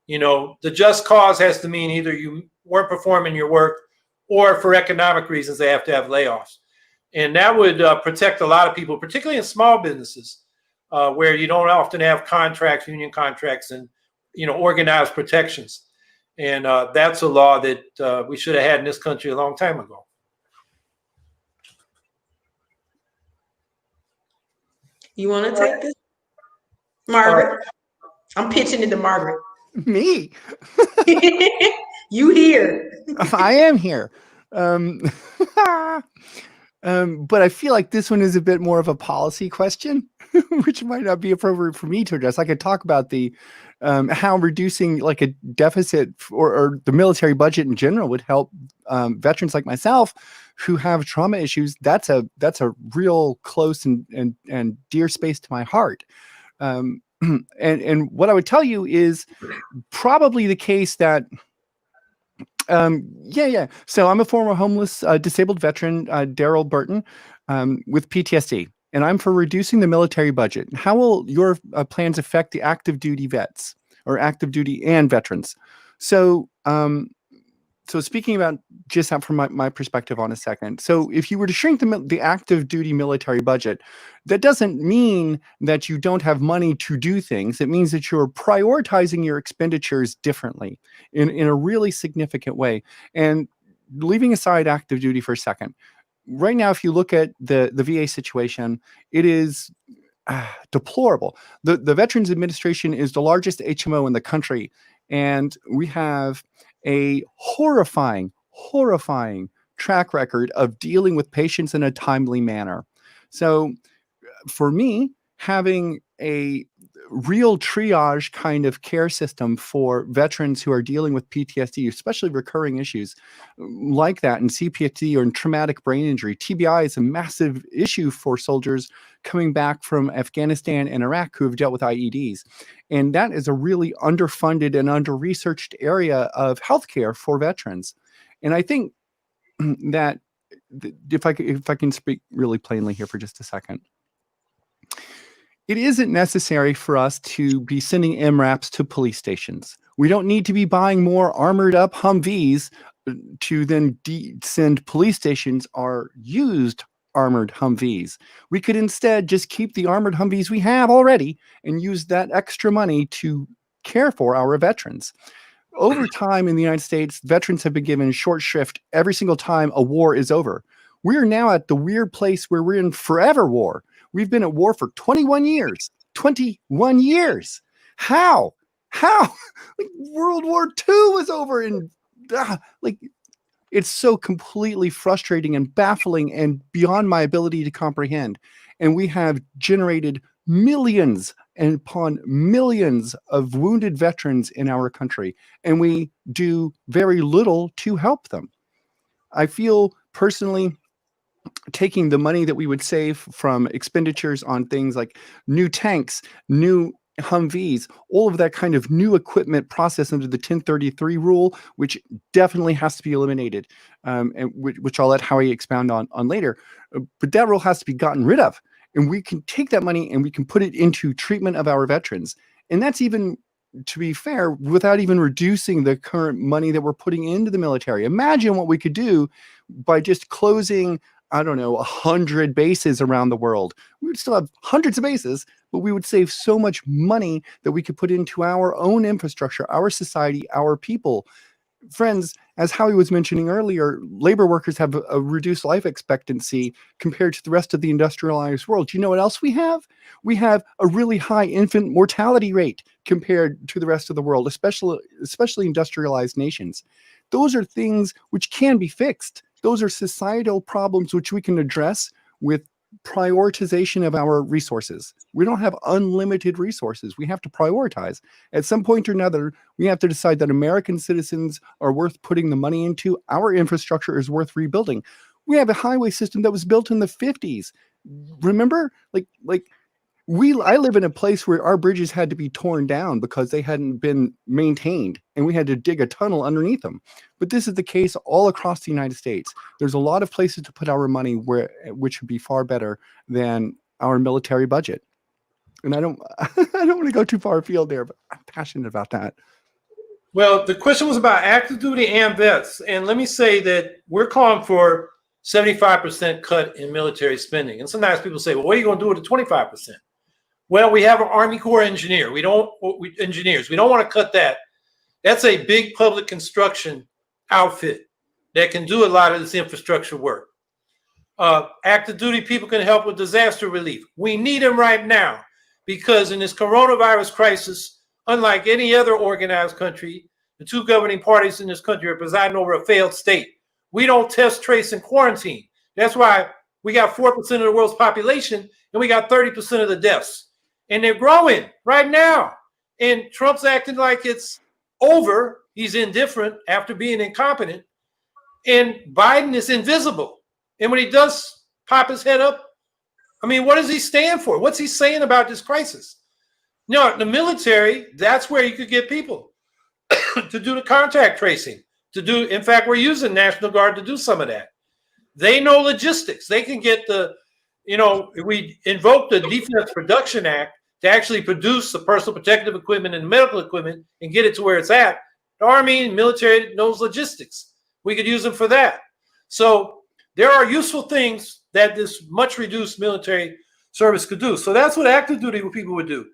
The just cause has to mean either you weren't performing your work or for economic reasons, they have to have layoffs. And that would protect a lot of people, particularly in small businesses, where you don't often have union contracts and, organized protections. And that's a law that we should have had in this country a long time ago. You want to take this? Margaret? I'm pitching it to Margaret. Me? You here. I am here. But I feel like this one is a bit more of a policy question, which might not be appropriate for me to address. I could talk about the how reducing like a deficit or the military budget in general would help veterans like myself who have trauma issues. That's a real close and dear space to my heart. And what I would tell you is probably the case that So I'm a former homeless disabled veteran, Daryl Burton, with PTSD, and I'm for reducing the military budget. How will your plans affect the active duty vets or active duty and veterans? So speaking about just that from my perspective on a second. So if you were to shrink the active duty military budget, that doesn't mean that you don't have money to do things. It means that you're prioritizing your expenditures differently in a really significant way. And leaving aside active duty for a second, right now, if you look at the VA situation, it is deplorable. The Veterans Administration is the largest HMO in the country, and we have a horrifying track record of dealing with patients in a timely manner. So for me, having a real triage kind of care system for veterans who are dealing with PTSD, especially recurring issues like that, and CPTSD or traumatic brain injury. TBI is a massive issue for soldiers coming back from Afghanistan and Iraq who have dealt with IEDs. And that is a really underfunded and under-researched area of healthcare for veterans. And I think that if I can speak really plainly here for just a second, It isn't necessary for us to be sending MRAPs to police stations. We don't need to be buying more armored up Humvees to then send police stations our used armored Humvees. We could instead just keep the armored Humvees we have already and use that extra money to care for our veterans. Over time in the United States, veterans have been given short shrift every single time a war is over. We're now at the weird place where we're in forever war. We've been at war for 21 years. 21 years. How? How? Like World War II was over and like it's so completely frustrating and baffling and beyond my ability to comprehend. And we have generated millions and upon millions of wounded veterans in our country, and we do very little to help them. I feel personally taking the money that we would save from expenditures on things like new tanks, new Humvees, all of that kind of new equipment processed under the 1033 rule, which definitely has to be eliminated, and which I'll let Howie expound on later. But that rule has to be gotten rid of. And we can take that money and we can put it into treatment of our veterans. And that's even, to be fair, without even reducing the current money that we're putting into the military. Imagine what we could do by just closing, I don't know, 100 bases around the world. We would still have hundreds of bases, but we would save so much money that we could put into our own infrastructure, our society, our people. Friends, as Howie was mentioning earlier, labor workers have a reduced life expectancy compared to the rest of the industrialized world. Do you know what else we have? We have a really high infant mortality rate compared to the rest of the world, especially industrialized nations. Those are things which can be fixed. Those are societal problems which we can address with prioritization of our resources. We don't have unlimited resources. We have to prioritize. At some point or another, we have to decide that American citizens are worth putting the money into. Our infrastructure is worth rebuilding. We have a highway system that was built in the 50s. Remember? I live in a place where our bridges had to be torn down because they hadn't been maintained, and we had to dig a tunnel underneath them. But this is the case all across the United States. There's a lot of places to put our money which would be far better than our military budget. And I don't want to go too far afield there, but I'm passionate about that. Well, the question was about active duty and vets. And let me say that we're calling for 75% cut in military spending. And sometimes people say, well, what are you going to do with the 25%? Well, we have an Army Corps engineers. We don't want to cut that. That's a big public construction outfit that can do a lot of this infrastructure work. Active duty people can help with disaster relief. We need them right now because in this coronavirus crisis, unlike any other organized country, the two governing parties in this country are presiding over a failed state. We don't test, trace, and quarantine. That's why we got 4% of the world's population and we got 30% of the deaths. And they're growing right now. And Trump's acting like it's over. He's indifferent after being incompetent. And Biden is invisible. And when he does pop his head up, I mean, what does he stand for? What's he saying about this crisis? No, the military, that's where you could get people to do the contact tracing. In fact, we're using National Guard to do some of that. They know logistics. They can get if we invoke the Defense Production Act to actually produce the personal protective equipment and medical equipment and get it to where it's at, the Army and military knows logistics. We could use them for that. So there are useful things that this much reduced military service could do. So that's what active duty people would do.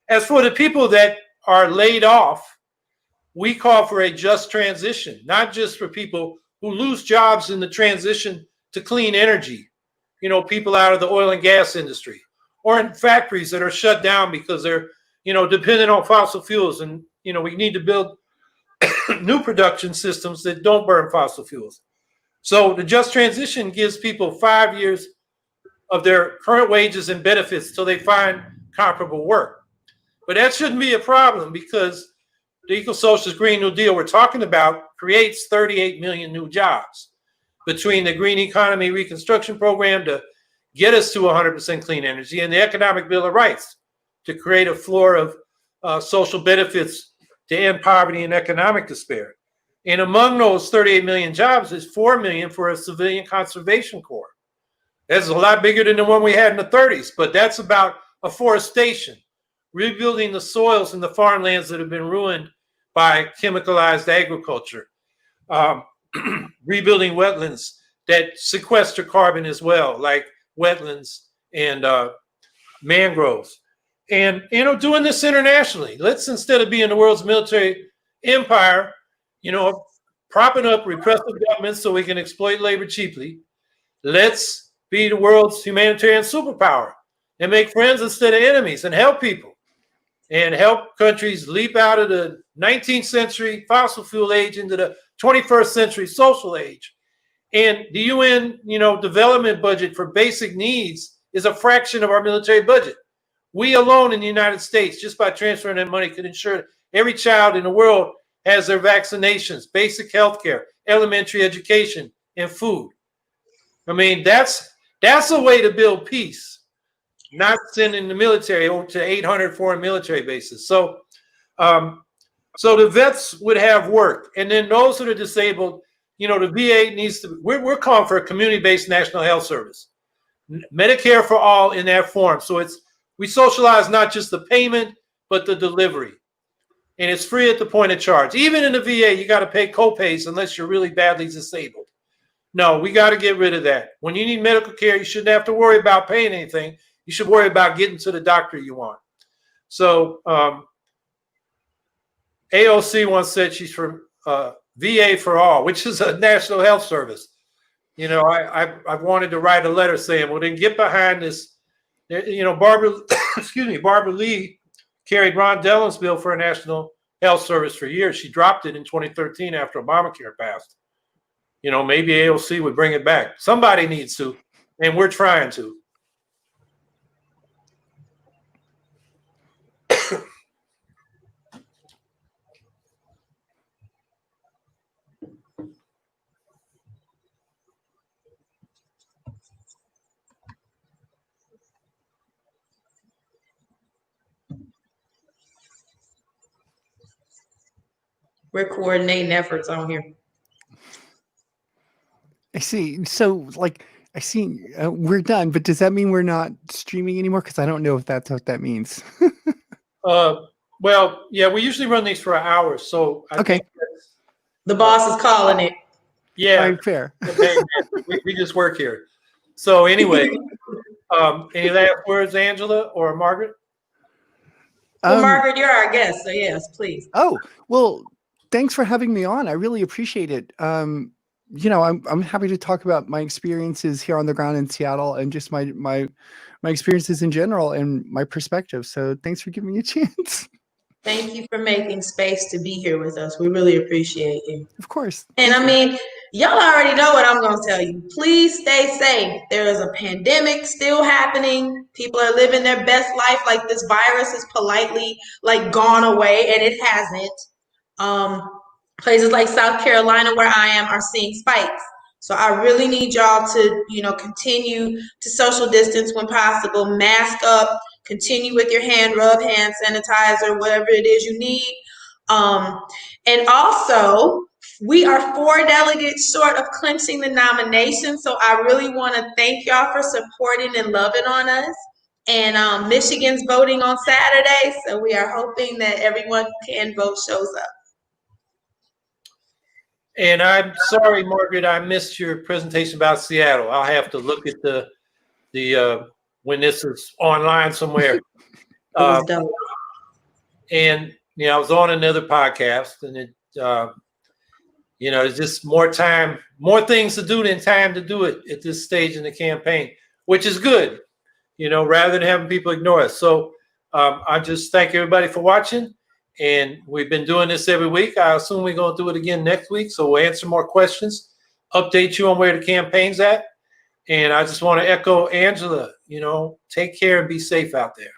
As for the people that are laid off, we call for a just transition, not just for people who lose jobs in the transition to clean energy, people out of the oil and gas industry, or in factories that are shut down because they're, dependent on fossil fuels. And, we need to build new production systems that don't burn fossil fuels. So the just transition gives people 5 years of their current wages and benefits till they find comparable work. But that shouldn't be a problem because the Eco-Socialist Green New Deal we're talking about creates 38 million new jobs between the Green Economy Reconstruction Program to get us to 100% clean energy and the Economic Bill of Rights to create a floor of social benefits to end poverty and economic despair. And among those 38 million jobs is 4 million for a civilian conservation corps. That's a lot bigger than the one we had in the 30s, but that's about afforestation, rebuilding the soils and the farmlands that have been ruined by chemicalized agriculture, rebuilding wetlands that sequester carbon as well, like wetlands and mangroves. And, doing this internationally. Let's, instead of being the world's military empire, propping up repressive governments so we can exploit labor cheaply, let's be the world's humanitarian superpower and make friends instead of enemies and help people and help countries leap out of the 19th century fossil fuel age into the 21st century social age. And the UN, development budget for basic needs is a fraction of our military budget. We alone in the United States, just by transferring that money, could ensure every child in the world has their vaccinations, basic health care, elementary education, and food. I mean, that's a way to build peace, not sending the military over to 800 foreign military bases. So the vets would have work. And then those that are disabled, the VA needs to, we're calling for a community-based national health service. Medicare for all in that form. So we socialize not just the payment, but the delivery. And it's free at the point of charge. Even in the VA, you got to pay co-pays unless you're really badly disabled. No, we got to get rid of that. When you need medical care, you shouldn't have to worry about paying anything. You should worry about getting to the doctor you want. So AOC once said she's for VA for all, which is a national health service. I've wanted to write a letter saying, well, then get behind this. Barbara Lee carried Ron Dellum's bill for a national health service for years. She dropped it in 2013 after Obamacare passed. Maybe AOC would bring it back. Somebody needs to, and we're trying to. We're coordinating efforts on here. I see. So, I see we're done, but does that mean we're not streaming anymore? Because I don't know if that's what that means. Well, yeah, we usually run these for an hour. So I think the boss is calling it. Yeah, right, fair. we just work here. So anyway, any last words, Angela or Margaret? Well, Margaret, you're our guest, so yes, please. Oh, well, thanks for having me on. I really appreciate it. I'm happy to talk about my experiences here on the ground in Seattle and just my experiences in general and my perspective. So thanks for giving me a chance. Thank you for making space to be here with us. We really appreciate you. Of course. And I mean, y'all already know what I'm going to tell you. Please stay safe. There is a pandemic still happening. People are living their best life. Like, this virus is politely gone away, and it hasn't. Places like South Carolina, where I am, are seeing spikes. So I really need y'all to, continue to social distance when possible, mask up, continue with your hand rub, hand sanitizer, whatever it is you need. And also, we are 4 delegates short of clinching the nomination. So I really want to thank y'all for supporting and loving on us. And Michigan's voting on Saturday. So we are hoping that everyone who can vote shows up. And I'm sorry, Margaret, I missed your presentation about Seattle. I'll have to look at the when this is online somewhere. And I was on another podcast, and it it's just more things to do than time to do it at this stage in the campaign, which is good, rather than having people ignore us. So I just thank everybody for watching. And we've been doing this every week. I assume we're going to do it again next week. So we'll answer more questions, update you on where the campaign's at. And I just want to echo Angela, take care and be safe out there.